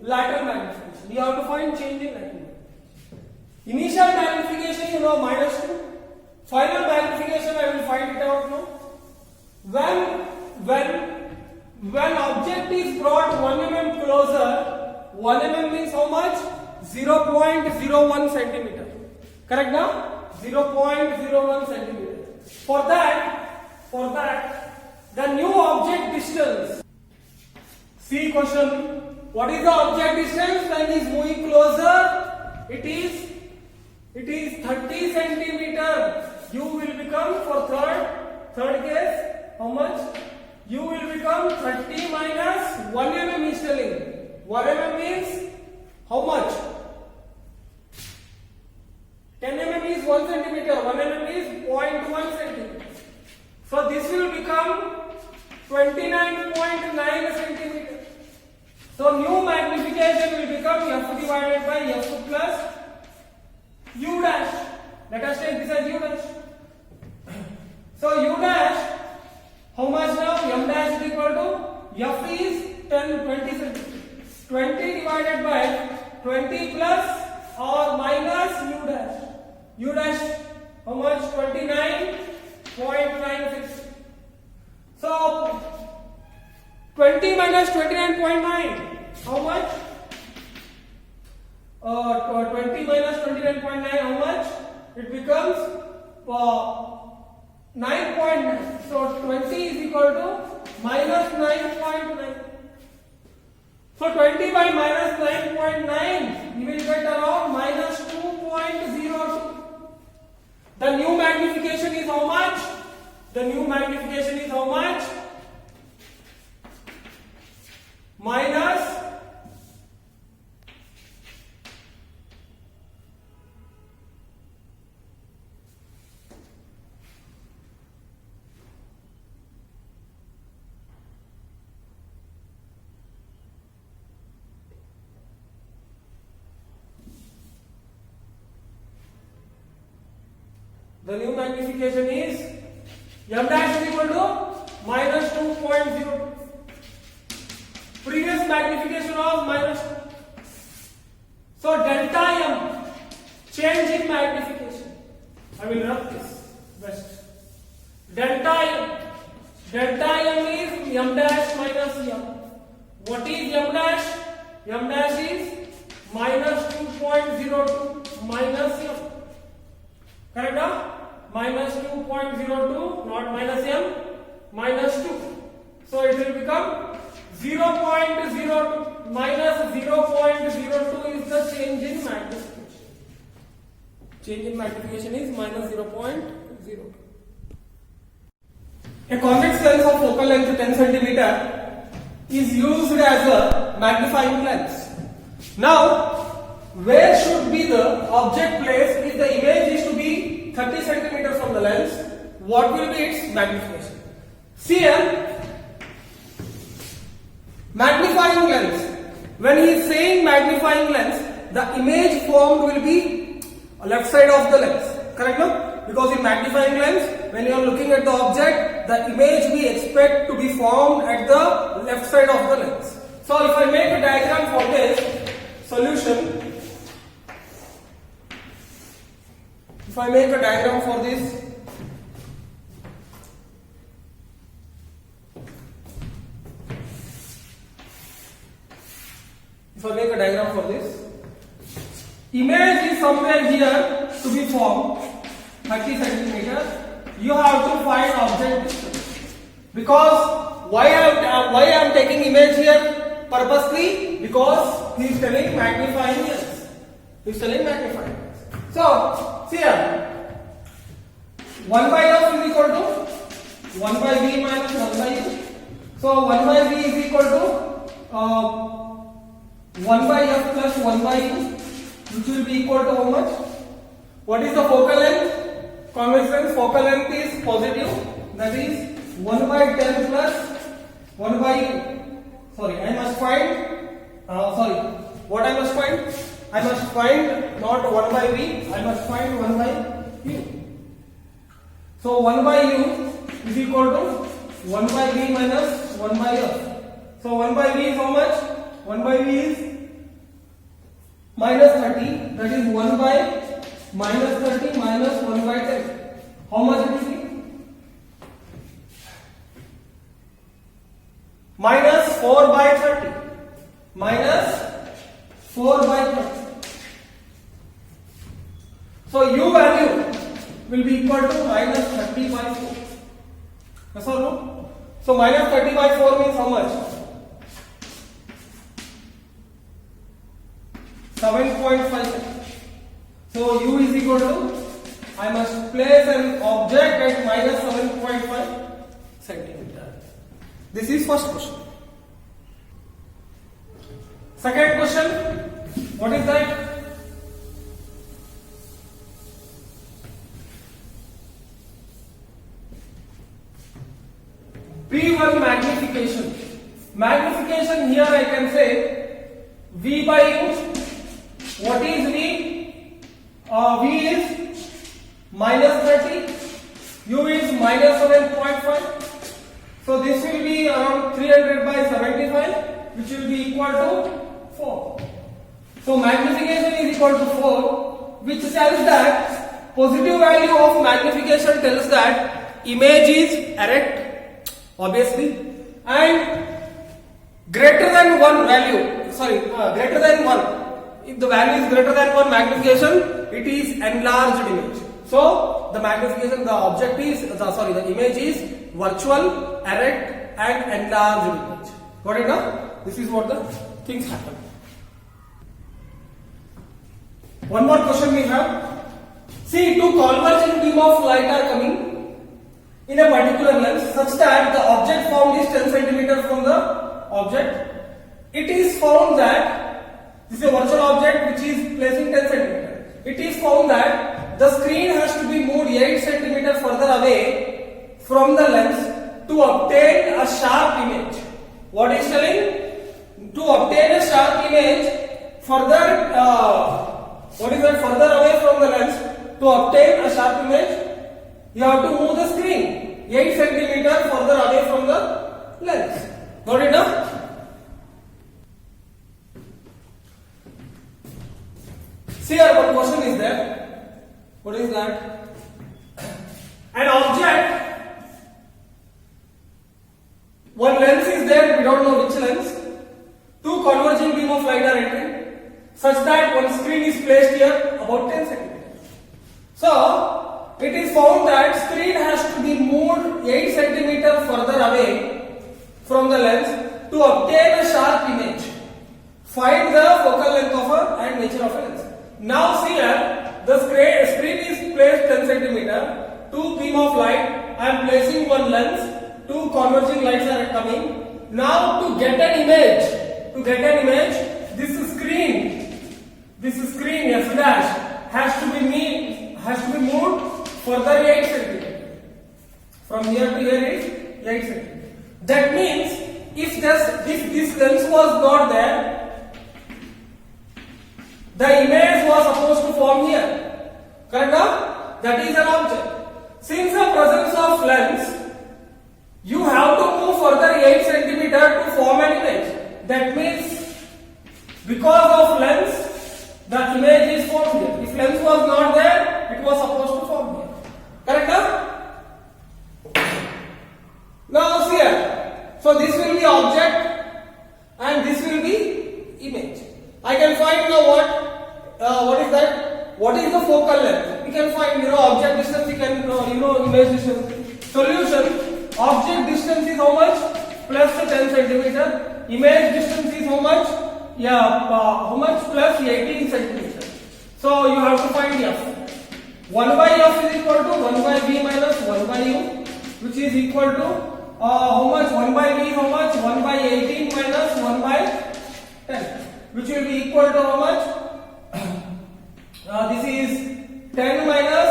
lateral magnification? You have to find change in lateral magnification. Initial magnification you know minus 2. Final magnification I will find it out now. When object is brought 1 mm closer, 1 mm means how much? 0.01 centimeter. Correct now? 0.01 centimeter. For that, the new object distance. See question. What is the object distance when it is moving closer? It is 30 centimeter. You will become for third case. How much? You will become 30 minus 1 mm is telling. 1 mm means how much? 10 mm is 1 centimeter. 1 mm is 0.1 centimeter. So this will become 29.9 centimeter. So new magnification will become f divided by f plus u dash. Let us take this as u dash. So u dash, how much now? M dash is equal to f is 20 centimeter. 20 divided by 20 plus or minus u dash. U dash, how much? 29.96. So 20 minus 29.9. How much? 20 minus 29.9. How much? It becomes 9.9. So 20 is equal to minus 9.9. So 20 by minus 9.9, you will get around minus 2.02. The new magnification is how much? The new magnification is how much? Minus the new magnification is m dash is equal to minus 2.02. Previous magnification was minus 2. So delta m, change in magnification. I will write this best. Delta m is m dash minus m. What is m dash? M dash is minus 2.02 minus m. Correct now? Minus 2.02, not minus m, minus 2. So it will become 0.02 minus 0.02 is the change in magnification. Change in magnification is minus 0.02. A convex lens of focal length 10 cm is used as a magnifying lens. Now, where should be the object placed if the image is to be 30 cm from the lens? What will be its magnification? See here, magnifying lens. When he is saying magnifying lens, the image formed will be left side of the lens. Correct now? Because in magnifying lens, when you are looking at the object, the image we expect to be formed at the left side of the lens. So if I make a diagram for this solution, if I make a diagram for this, image is somewhere here to be formed, 30 centimeter. You have to find object distance. Because why I am taking image here purposely? Because he is telling magnifying lens. He is telling magnifying lens. So see here, 1 by f is equal to 1 by v minus 1 by u. So 1 by v is equal to 1 by f plus 1 by u, which will be equal to how much? What is the focal length? Convex length, focal length is positive, that is 1 by 10 plus 1 by u. Sorry, I must find, what I must find? I must find not 1 by v, I must find 1 by u. So 1 by u is equal to 1 by v minus 1 by f. So 1 by v is how much? 1 by v is minus 30, that is 1 by minus 30 minus 1 by 10. How much it will be? Minus 4 by 30. Minus 4 by 30. So u value will be equal to minus 30 by 4. Yes or no? So minus 30 by 4 means how much? 7.5. So u is equal to, I must place an object at minus 7.5 centimeter. This is first question. Second question, what is that? P1 magnification. Magnification here I can say V by U. What is V? V is minus 30, U is minus 7.5. So this will be around 300 by 75, which will be equal to 4. So magnification is equal to 4, which tells that positive value of magnification tells that image is erect, obviously, and greater than 1 value, greater than 1. If the value is greater than 1 magnification, it is enlarged image. So the magnification, the object is, the image is virtual, erect, and enlarged image. Got it now? This is what the things happen. One more question we have. See, two converging beam of light are coming in a particular lens such that the object formed is 10 cm from the object. It is found that this is a virtual object which is placing 10 cm. It is found that the screen has to be moved 8 cm further away from the lens to obtain a sharp image. What is telling? To obtain a sharp image further, further away from the lens, to obtain a sharp image, you have to move the screen 8 cm further away from the lens. Got it now? See here, one question is there. What is that? An object, one lens is there, we don't know which lens. Two converging beam of light are entering, such that one screen is placed here about 10 cm. So, it is found that screen has to be moved 8 cm further away from the lens to obtain a sharp image. Find the focal length of and nature of a lens. Now see here, the screen is placed 10 cm, two beam of light, I am placing one lens, two converging lights are coming. Now to get an image, this screen F dash has to be moved further 8 cm. From here to here is 8 cm. That means if this lens was not there, the image was supposed to form here. Correct now? That is an object. since the presence of lens, you have to move further 8 centimeter to form an image. That means because of lens, the image is formed here. If lens was not there, it was supposed to form here. Correct? Now see here. So this will be object and this will be image. I can find now what is that? What is the focal length? We can find object distance. We can image distance. Solution: object distance is how much? Plus 10 centimeter. Image distance is how much? How much? Plus 18 centimeter. So you have to find f. 1 by f is equal to 1 by v minus 1 by u, which is equal to how much? 1 by v is how much? 1 by 18 minus 1 by 10, which will be equal to how much? This is 10 minus,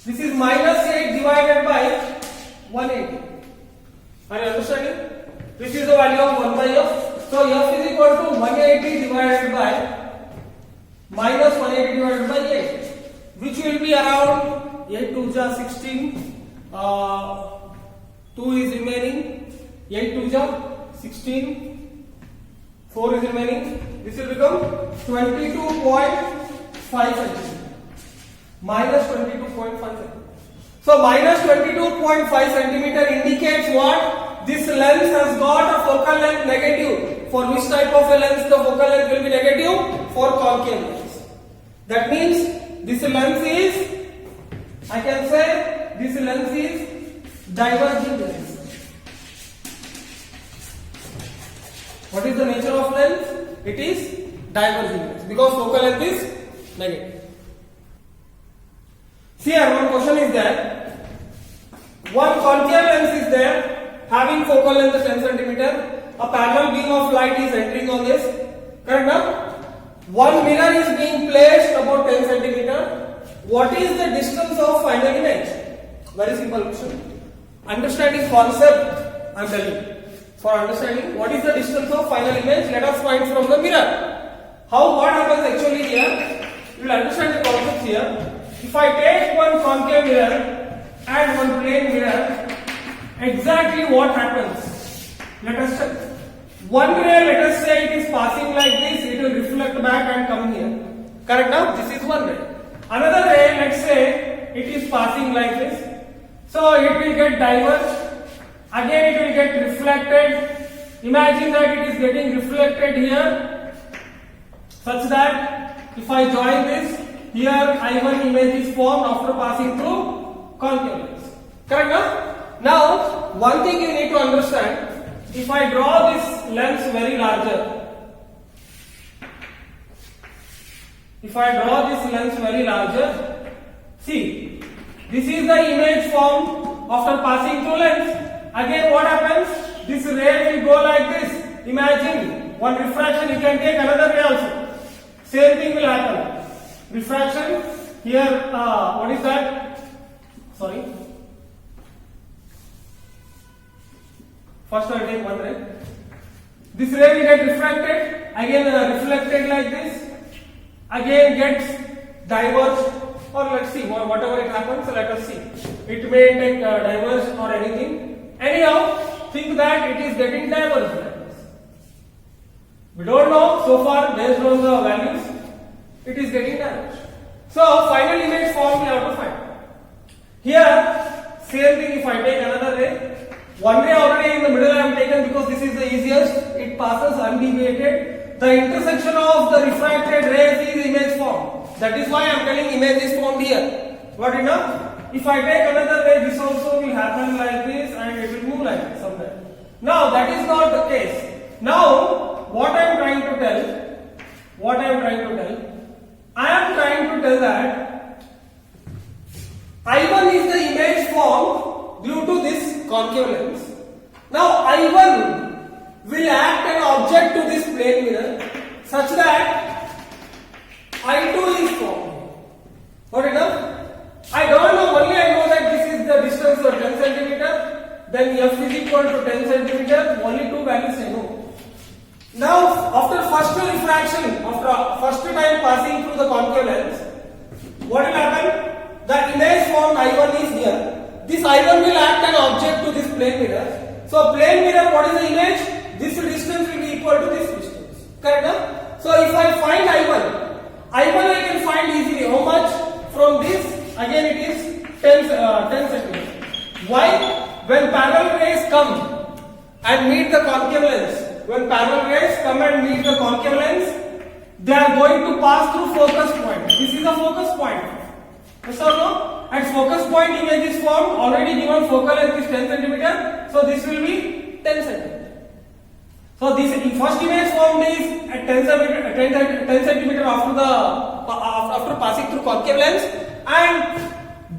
this is minus 8 divided by 180. Are you understanding? This is the value of 1 by f. So f is equal to 180 divided by minus 180 divided by 8, which will be around 8 to 16. 2 is remaining. 8 to 16. 4 is remaining. This will become 22.5 centimeter. Minus 22.5 centimeter. So minus 22.5 centimeter indicates what? This lens has got a focal length negative. For which type of a lens the focal length will be negative? For concave lens. That means this lens is, I can say this lens is diverging lens. What is the nature of lens? It is diverging lens because focal length is negative. See here, one question is there. One concave lens is there having focal length 10 centimeter. A parallel beam of light is entering on this. Correct now? One mirror is being placed about 10 centimeter. What is the distance of final image? Very simple question. Understanding concept, I am telling you. For understanding what is the distance of final image, let us find from the mirror. What happens actually here? You will understand the concept here. If I take one concave mirror and one plane mirror, exactly what happens? Let us check. One ray, let us say it is passing like this, it will reflect back and come here. Correct now? This is one ray. Another ray, let's say it is passing like this. So it will get diverged. Again it will get reflected. Imagine that it is getting reflected here, such that if I join this, here I1 image is formed after passing through concave lens. Correct now? Now, one thing you need to understand, if I draw this lens very larger, see, this is the image formed after passing through lens. Again what happens? This ray will go like this. Imagine one refraction, you can take another ray also. Same thing will happen. Refraction, here what is that? Sorry. First I will take one ray. This ray will get refracted, again reflected like this, again gets diverged, or let's see, whatever it happens, let us see. It may take diverged or anything. Anyhow, think that it is getting diverged like this. We don't know so far based on the values, it is getting diverged. So final image form we have to find. Here, same thing if I take another ray. One ray already in the middle I am taken because this is the easiest. It passes undeviated. The intersection of the refracted rays is image form. That is why I am telling image is formed here. Got it now? If I take another ray, this also will happen like this and it will move like this somewhere. Now that is not the case. Now what I am trying to tell, I am trying to tell that I1 is the image formed due to this concave lens. Now I1 will act an object to this plane mirror such that I2 is formed. Got it now? I don't know, only I know that this is the distance of 10 centimeter, then f is equal to 10 centimeter, only two values I know. Now after first refraction, after first time passing through the concave lens, what will happen? the image formed I1 is here. This I1 will act an object to this plane mirror. So plane mirror, what is the image? This distance will be equal to this distance. Correct? No? So if I find I1 I can find easily. How much? From this, again it is 10 centimeters. Why? When parallel rays come and meet the concave lens, when parallel rays come and meet the concave lens, they are going to pass through focus point. This is a focus point. Yes or no? At focus point image is formed, already given focal length is 10 centimeter, so this will be 10 centimeter. So this first image formed is at 10 centimeter after passing through concave lens, and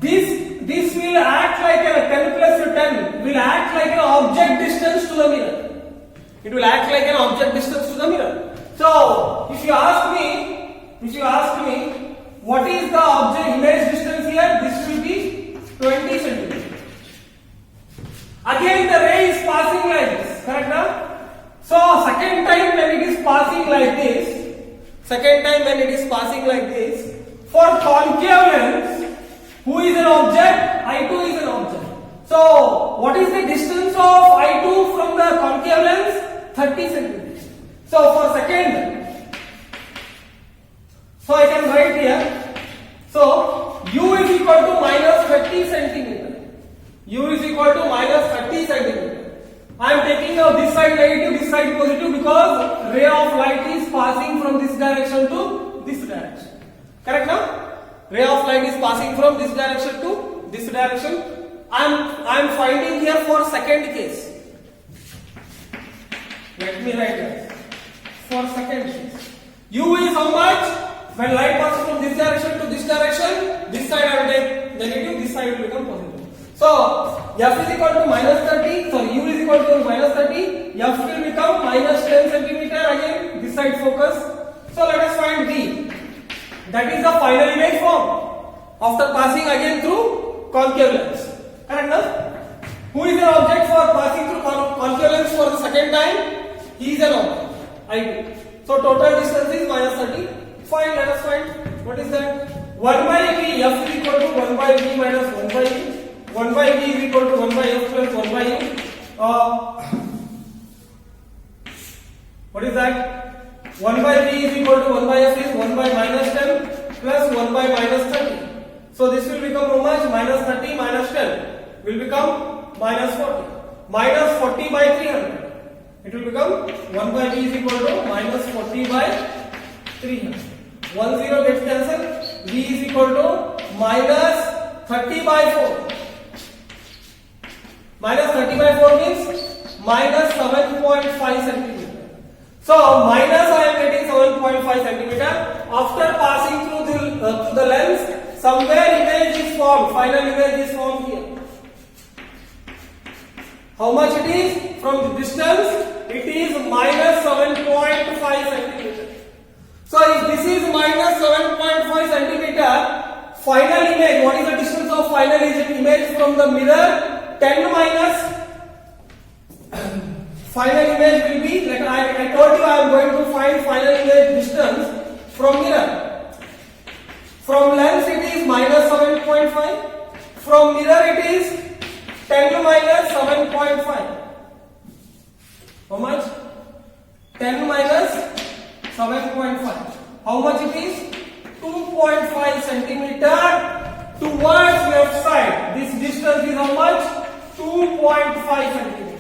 this will act like a 10 plus 10 will act like an object distance to the mirror. It will act like an object distance to the mirror. So if you ask me what is the object image distance here, this will be 20 centimeters. Again the ray is passing like this, correct now? So second time when it is passing like this, for concave lens, who is an object? I2 is an object. So what is the distance of I2 from the concave lens? 30 centimeters. So for second, so I can write here. So U is equal to minus 30 centimeter. U is equal to minus 30 centimeter. I am taking now this side negative, this side positive, because ray of light is passing from this direction to this direction. Correct now? Ray of light is passing from this direction to this direction. I am finding here for second case. Let me write here. For second case, U is how much? When light passes from this direction to this direction, this side I will take negative, this side will become positive. So F is equal to minus 30, sorry, U is equal to minus 30, F will become minus 10 centimeter, again this side focus. So let us find V. That is the final image form after passing again through concave lens. Correct now? Who is an object for passing through concave lens for the second time? He is an object, I2. So total distance is minus 30. Fine, let us find. What is that? 1 by V, F is equal to 1 by V minus 1 by U. 1 by V is equal to 1 by F plus 1 by U. What is that? 1 by V is equal to 1 by F is 1 by minus 10 plus 1 by minus 30. So this will become how much? Minus 30 minus 10 will become minus 40. Minus 40 by 300. It will become 1 by V is equal to minus 40 by 300. 1 0 gets cancelled. V is equal to minus 30 by 4. Minus 30 by 4 means minus 7.5 centimeter. So minus I am getting 7.5 centimeter. After passing through the lens, somewhere image is formed. Final image is formed here. How much it is? From the distance, it is minus 7.5 centimeter. So if this is minus 7.5 centimeter, final image, what is the distance of final image from the mirror? 10 minus final image will be, like I told you, I am going to find final image distance from mirror. From lens it is minus 7.5. From mirror it is 10 minus 7.5. How much? 10 minus 7.5. How much it is? 2.5 centimeter towards left side. This distance is how much? 2.5 centimeter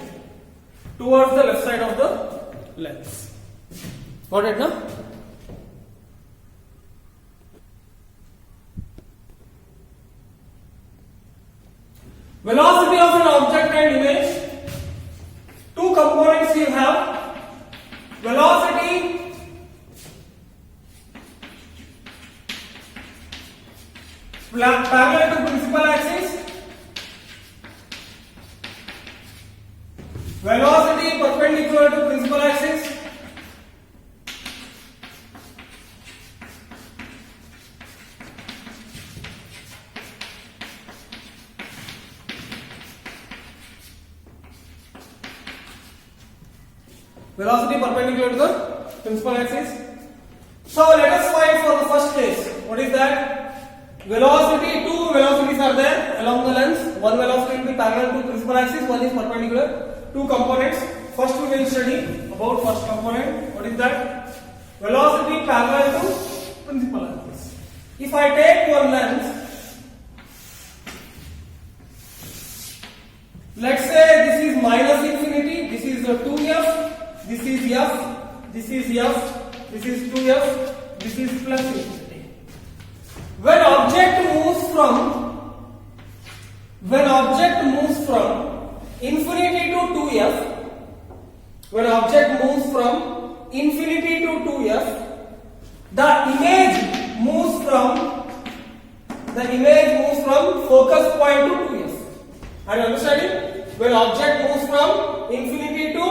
towards the left side of the lens. Got it, no? Velocity of an object and image. Two components you have. Velocity parallel to principal axis. Velocity perpendicular to principal axis. Velocity perpendicular to the principal axis. So let us find for the first case. What is that? Velocity to velocities are there along the lens. One velocity will be parallel to principal axis, one is perpendicular. Two components. First we will study about first component. What is that? Velocity parallel to principal axis. If I take one lens, let's say this is minus infinity, this is 2f, this is f, this is f, this is 2f, this is plus infinity. When object moves from infinity to 2f, when object moves from infinity to 2f, the image moves from focus point to 2f. Are you understanding? When object moves from infinity to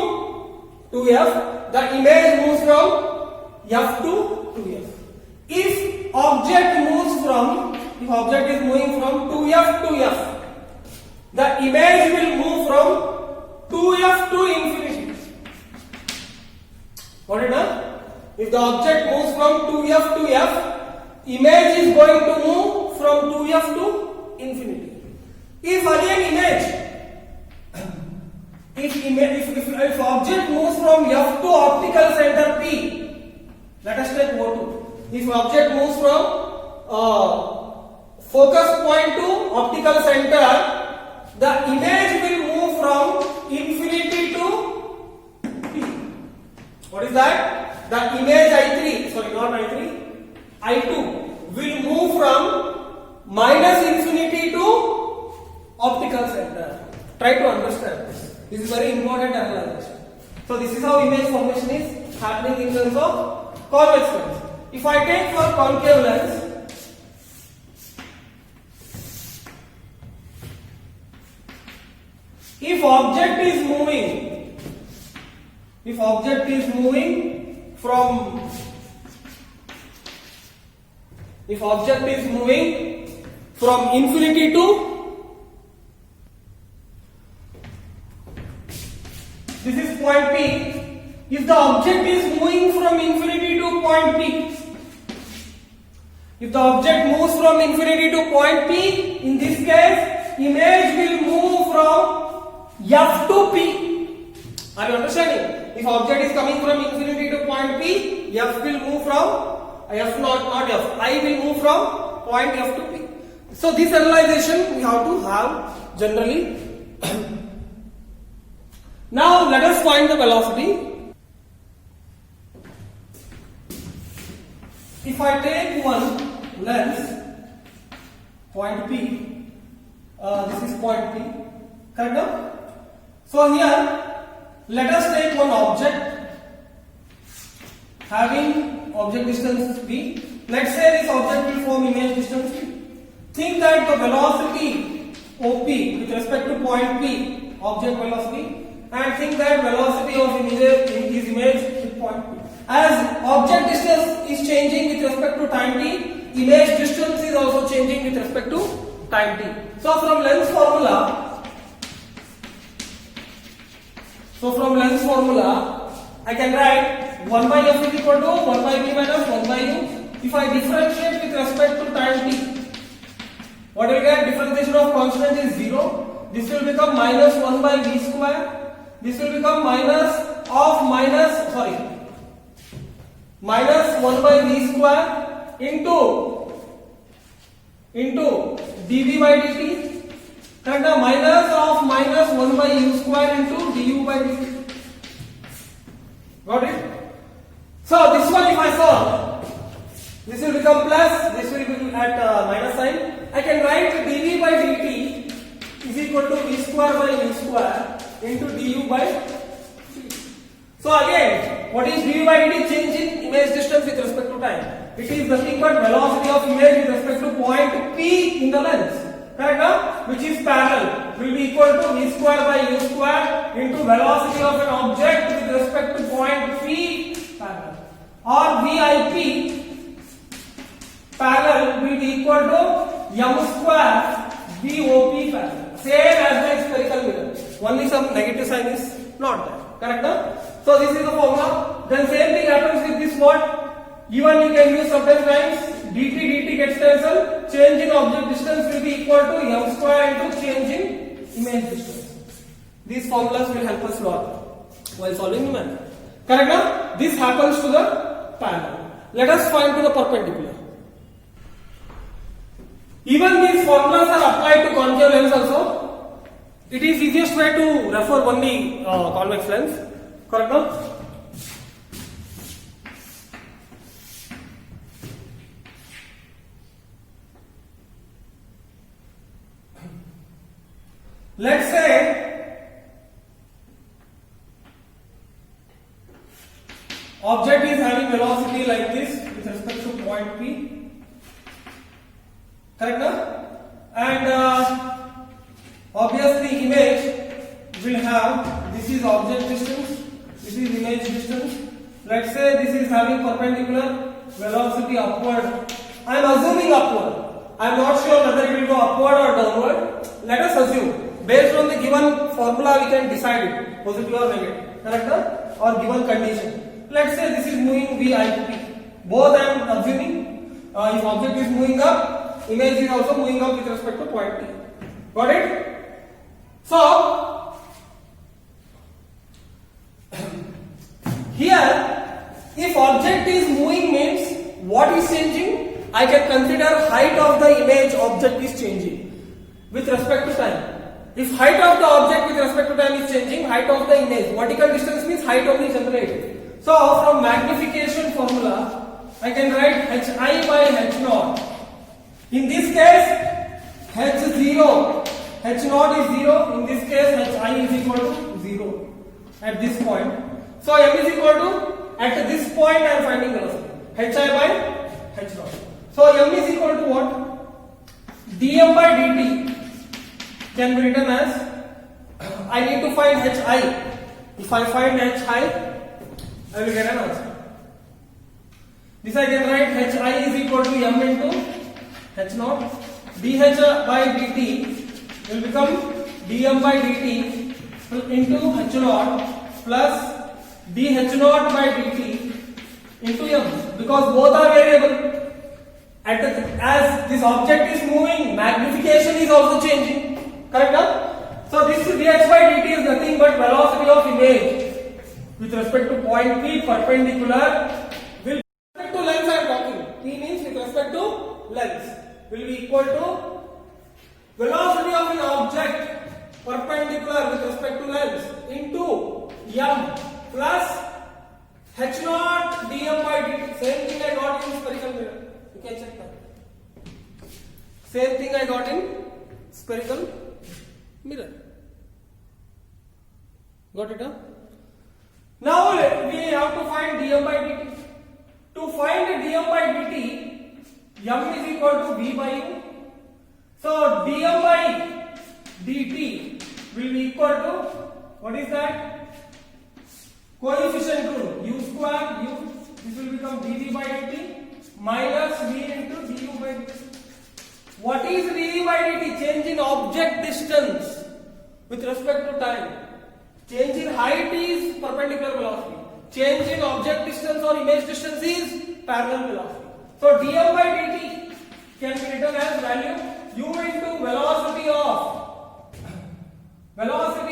2f, the image moves from f to 2f. If object is moving from 2f to f, the image will move from 2f to infinity. Got it now? If the object moves from 2f to f, image is going to move from 2f to infinity. If object moves from f to optical center P, let us take O2. If object moves from focus point to optical center, the image will move from infinity to P. What is that? The image I2 will move from minus infinity to optical center. Try to understand this. This is very important analysis. So this is how image formation is happening in terms of convex lens. If I take for concave lens, if object is moving from infinity to, this is point P. If the object is moving from infinity to point P, if the object moves from infinity to point P, in this case, image will move from f to P. Are you understanding? If object is coming from infinity to point P, f will move from I will move from point f to P. So this analyzation we have to have generally. Now let us find the velocity. If I take one lens, point P, this is point P, correct now? So here, let us take one object having object distance B. Let's say this object will form image distance B. Think that the velocity OP with respect to point P, object velocity, and think that velocity of his image with point P. As object distance is changing with respect to time t, image distance is also changing with respect to time t. So from lens formula, I can write 1 by f is equal to 1 by b minus 1 by u. If I differentiate with respect to time t, what will get? Differentiation of constant is 0. This will become minus 1 by v square. This will become minus 1 by v square into dv by dt. Correct? Minus 1 by u square into du by dt. Got it? So this one if I solve, this will become plus, this will be at minus sign. I can write dv by dt is equal to v square by u square into du by dt. So again, what is du by dt? Change in image distance with respect to time. It is nothing but velocity of image with respect to point P in the lens. Correct? Which is parallel, will be equal to v square by u square into velocity of an object with respect to point P parallel. Or VIP parallel will be equal to m square VOP parallel. Same as the spherical mirror. Only some negative sign is not there. Correct? So this is the formula. Then same thing happens with this what? Even you can use sometimes dt gets cancelled. Change in object distance will be equal to m square into change in image distance. These formulas will help us a lot while solving the math. Correct now? This happens to the parallel. Let us find to the perpendicular. Even these formulas are applied to concave lens also. It is easiest way to refer only convex lens. Correct now? Let's say object is having velocity like this with respect to point P. Correct now? And obviously image will have, this is object distance, this is image distance. Let's say this is having perpendicular velocity upward. I am assuming upward. I am not sure whether it will go upward or downward. Let us assume. Based on the given formula we can decide it, positive or negative. Correct now? Or given condition. Let's say this is moving V I to P. Both I am assuming. If object is moving up, image is also moving up with respect to point P. Got it? So here, if object is moving means what is changing? I can consider height of the image object is changing with respect to time. If height of the object with respect to time is changing, height of the image, vertical distance means height of the generated. So from magnification formula, I can write hi by h naught. In this case, h0, h naught is 0. In this case, hi is equal to 0 at this point. So m is equal to, at this point I am finding velocity, hi by h naught. So m is equal to what? dm by dt can be written as, I need to find hi. If I find hi, I will get an answer. This I can write hi is equal to m into h naught. dh by dt will become dm by dt into h naught plus dh naught by dt into m, because both are variable. As this object is moving, magnification is also changing. Correct now? So this dh by dt is nothing but velocity of image with respect to point P perpendicular will, with respect to lens I am talking. P means with respect to lens will be equal to velocity of an object perpendicular with respect to lens into m plus h naught dm by dt. Same thing I got in spherical mirror. You can check that. Same thing I got in spherical mirror. Got it? Huh? Now we have to find dm by dt. To find dm by dt, m is equal to v by u. So dm by dt will be equal to, what is that? Coefficient rule, u square u. This will become dv by dt minus v into du by dt. What is dv by dt? Change in object distance with respect to time. Change in height is perpendicular velocity. Change in object distance or image distance is parallel velocity. So dm by dt can be written as value u into velocity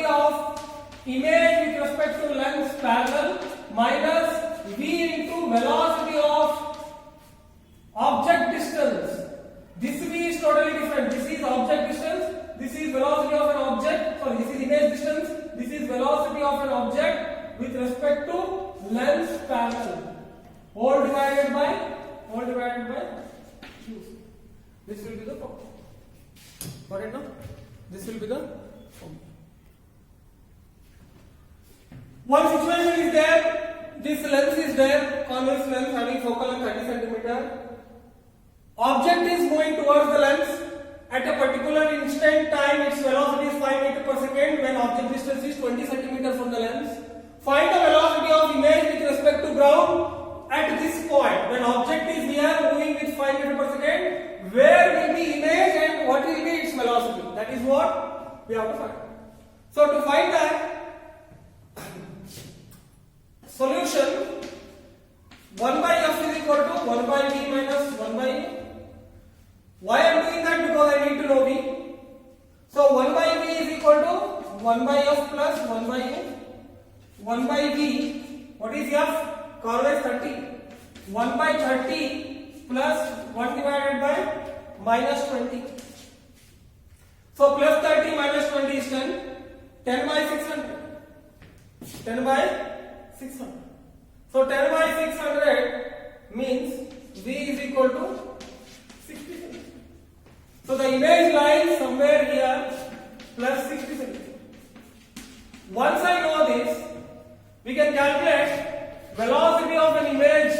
of image with respect to lens parallel minus v into velocity of object distance. This v is totally different. This is object distance. This is velocity of an object. Sorry, this is image distance. This is velocity of an object with respect to lens parallel. All divided by q. This will be the formula. Got it now? This will be the formula. One situation is there. This lens is there. Convex lens having focal length 30 centimeter. Object is moving towards the lens. At a particular instant time, its velocity is 5 meters per second when object distance is 20 centimeters from the lens. Find the velocity of image with respect to ground at this point. When object is here moving with 5 meters per second, where will be image and what will be its velocity? That is what we have to find. So to find that, solution, 1 by f is equal to 1 by v minus 1 by a. Why I am doing that? Because I need to know v. So 1 by v is equal to 1 by f plus 1 by a. 1 by v, what is f? Convex 30. 1 by 30 plus 1 divided by minus 20. So plus 30 minus 20 is 10. 10 by 600. 10 by 600. So 10 by 600 means v is equal to 60. So the image lies somewhere here plus 60 centimeters. Once I know this, we can calculate velocity of an image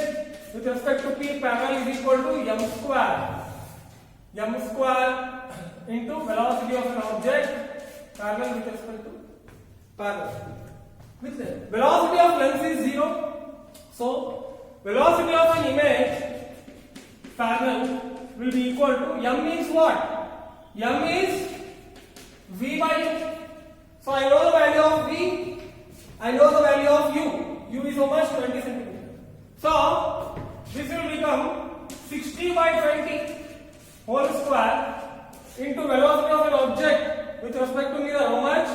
with respect to p parallel is equal to m square. M square into velocity of an object parallel with respect to parallel. With the velocity of length is 0. So velocity of an image parallel will be equal to m is what? M is v by u. So I know the value of v. I know the value of u. U is how much? 20 centimeters. So this will become 60 by 20 whole square into velocity of an object with respect to mirror. How much?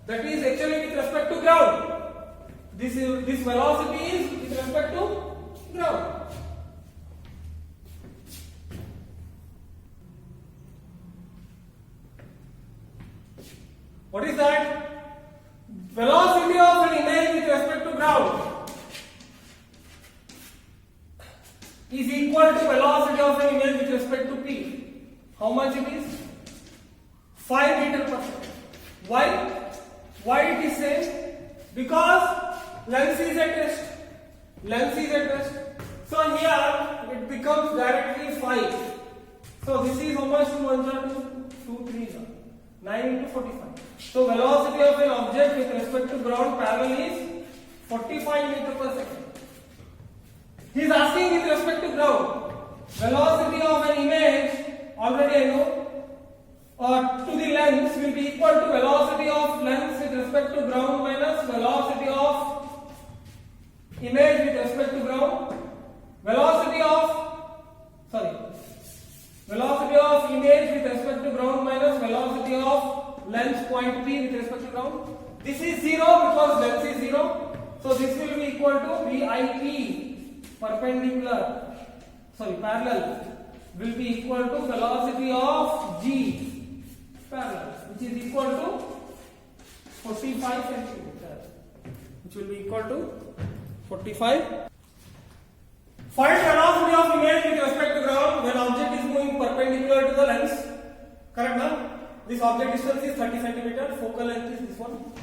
That is actually with respect to ground. This velocity is with respect to ground. What is that? Velocity of an image with respect to ground is equal to velocity of an image with respect to p. How much it is? 5 meters per second. Why? Why it is same? Because length is at rest. Length is at rest. So here it becomes directly 5. So this is how much? 2 3 9 into 45. So velocity of an object with respect to ground parallel is 45 meters per second. He is asking with respect to ground. Velocity of an image, already I know, to the length will be equal to velocity of length with respect to ground minus velocity of image with respect to ground. Velocity of image with respect to ground minus velocity of length point P with respect to ground. This is 0 because length is 0. So this will be equal to VIP parallel will be equal to velocity of G parallel, which is equal to 45 centimeters, which will be equal to 45. Find velocity of image with respect to ground when object is moving perpendicular to the lens. Correct now? This object distance is 30 centimeters. Focal length is this one.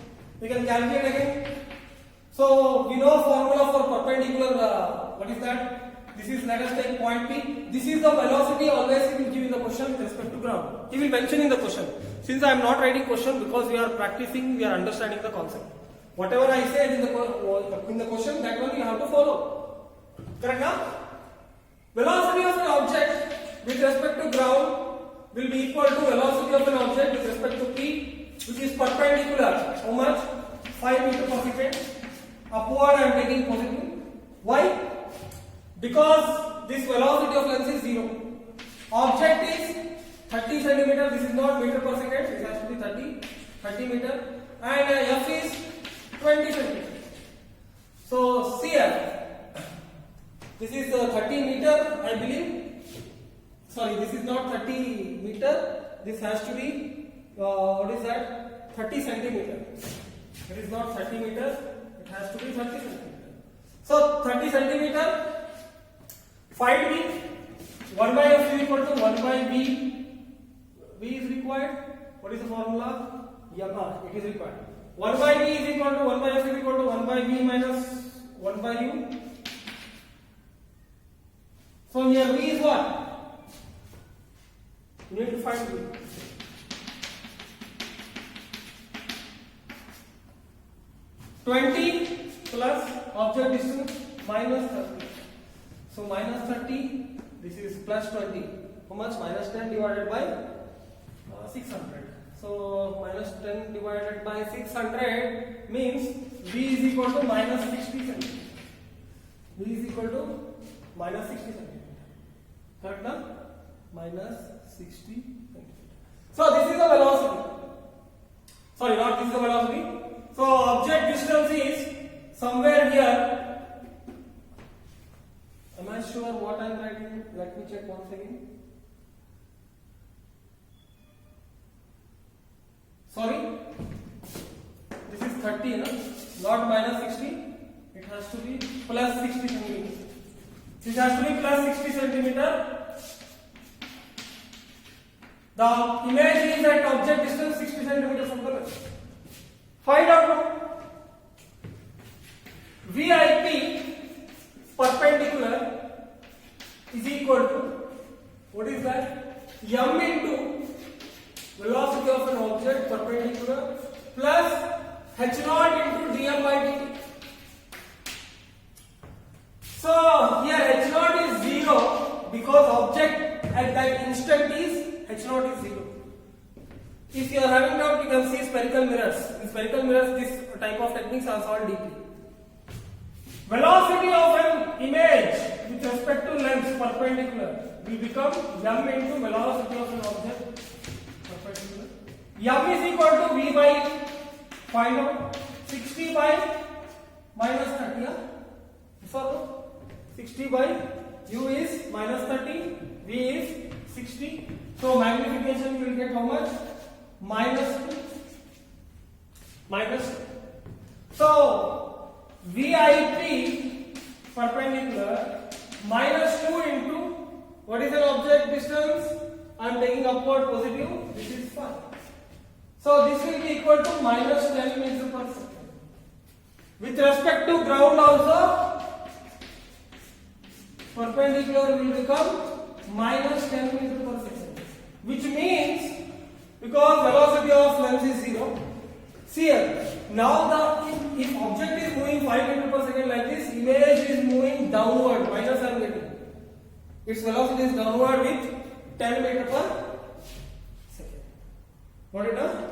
We can calculate again. So we know formula for perpendicular. What is that? This is, let us take point P. This is the velocity always he will give in the question with respect to ground. He will mention in the question. Since I am not writing question because we are practicing, we are understanding the concept. Whatever I said in the question, that one you have to follow. Correct now? Velocity of an object with respect to ground will be equal to velocity of an object with respect to P, which is perpendicular. How much? 5 meters per second. Upward I am taking positive. Why? Because this velocity of length is 0. Object is 30 centimeters. This is not meter per second. It has to be 30 meter. And F is 20 centimeters. So CF. This is 30 meter, I believe. Sorry, this is not 30 meter. This has to be, what is that? 30 centimeter. It is not 30 meter. It has to be 30 centimeter. So 30 centimeter. Find V. 1 by F is equal to 1 by V. V is required. What is the formula? It is required. 1 by V is equal to 1 by F is equal to 1 by V minus 1 by U. So here V is what? You need to find V. (20) plus object distance minus 30. So minus 30, this is plus 20. How much? Minus 10 divided by 600. So minus 10 divided by 600 means V is equal to minus 60 centimeters. V is equal to minus 60 centimeter. Correct now? Minus 60 centimeter. So this is the velocity. Sorry, not this is the velocity. So object distance is somewhere here. Am I sure what I am writing? Let me check once again. Sorry, this is 30, no? Not minus 60. It has to be plus 60 centimeter. This has to be plus 60 centimeter. The image is at object distance 60 centimeters from the left. Find out now. VIP perpendicular is equal to, what is that? M into velocity of an object perpendicular plus h naught into dm by dt. So here h naught is 0 because object at that instant is h naught is 0. If you are having doubt, you can see spherical mirrors. In spherical mirrors, this type of techniques are solved deeply. Velocity of an image with respect to length perpendicular will become m into velocity of an object perpendicular. M is equal to v by, find out, 60 by minus 30. Yeah? So 60 by u is minus 30, v is 60. So magnification will get how much? Minus 2. Minus 2. So VIP perpendicular minus 2 into what is an object distance? I am taking upward positive. This is 5. So this will be equal to minus 10 meters per second. With respect to ground also, perpendicular will become minus 10 meters per second. Which means, because velocity of length is 0, see here, now if object is moving 5 meters per second like this, image is moving downward, minus I am getting. Its velocity is downward with 10 meters per second. Got it now?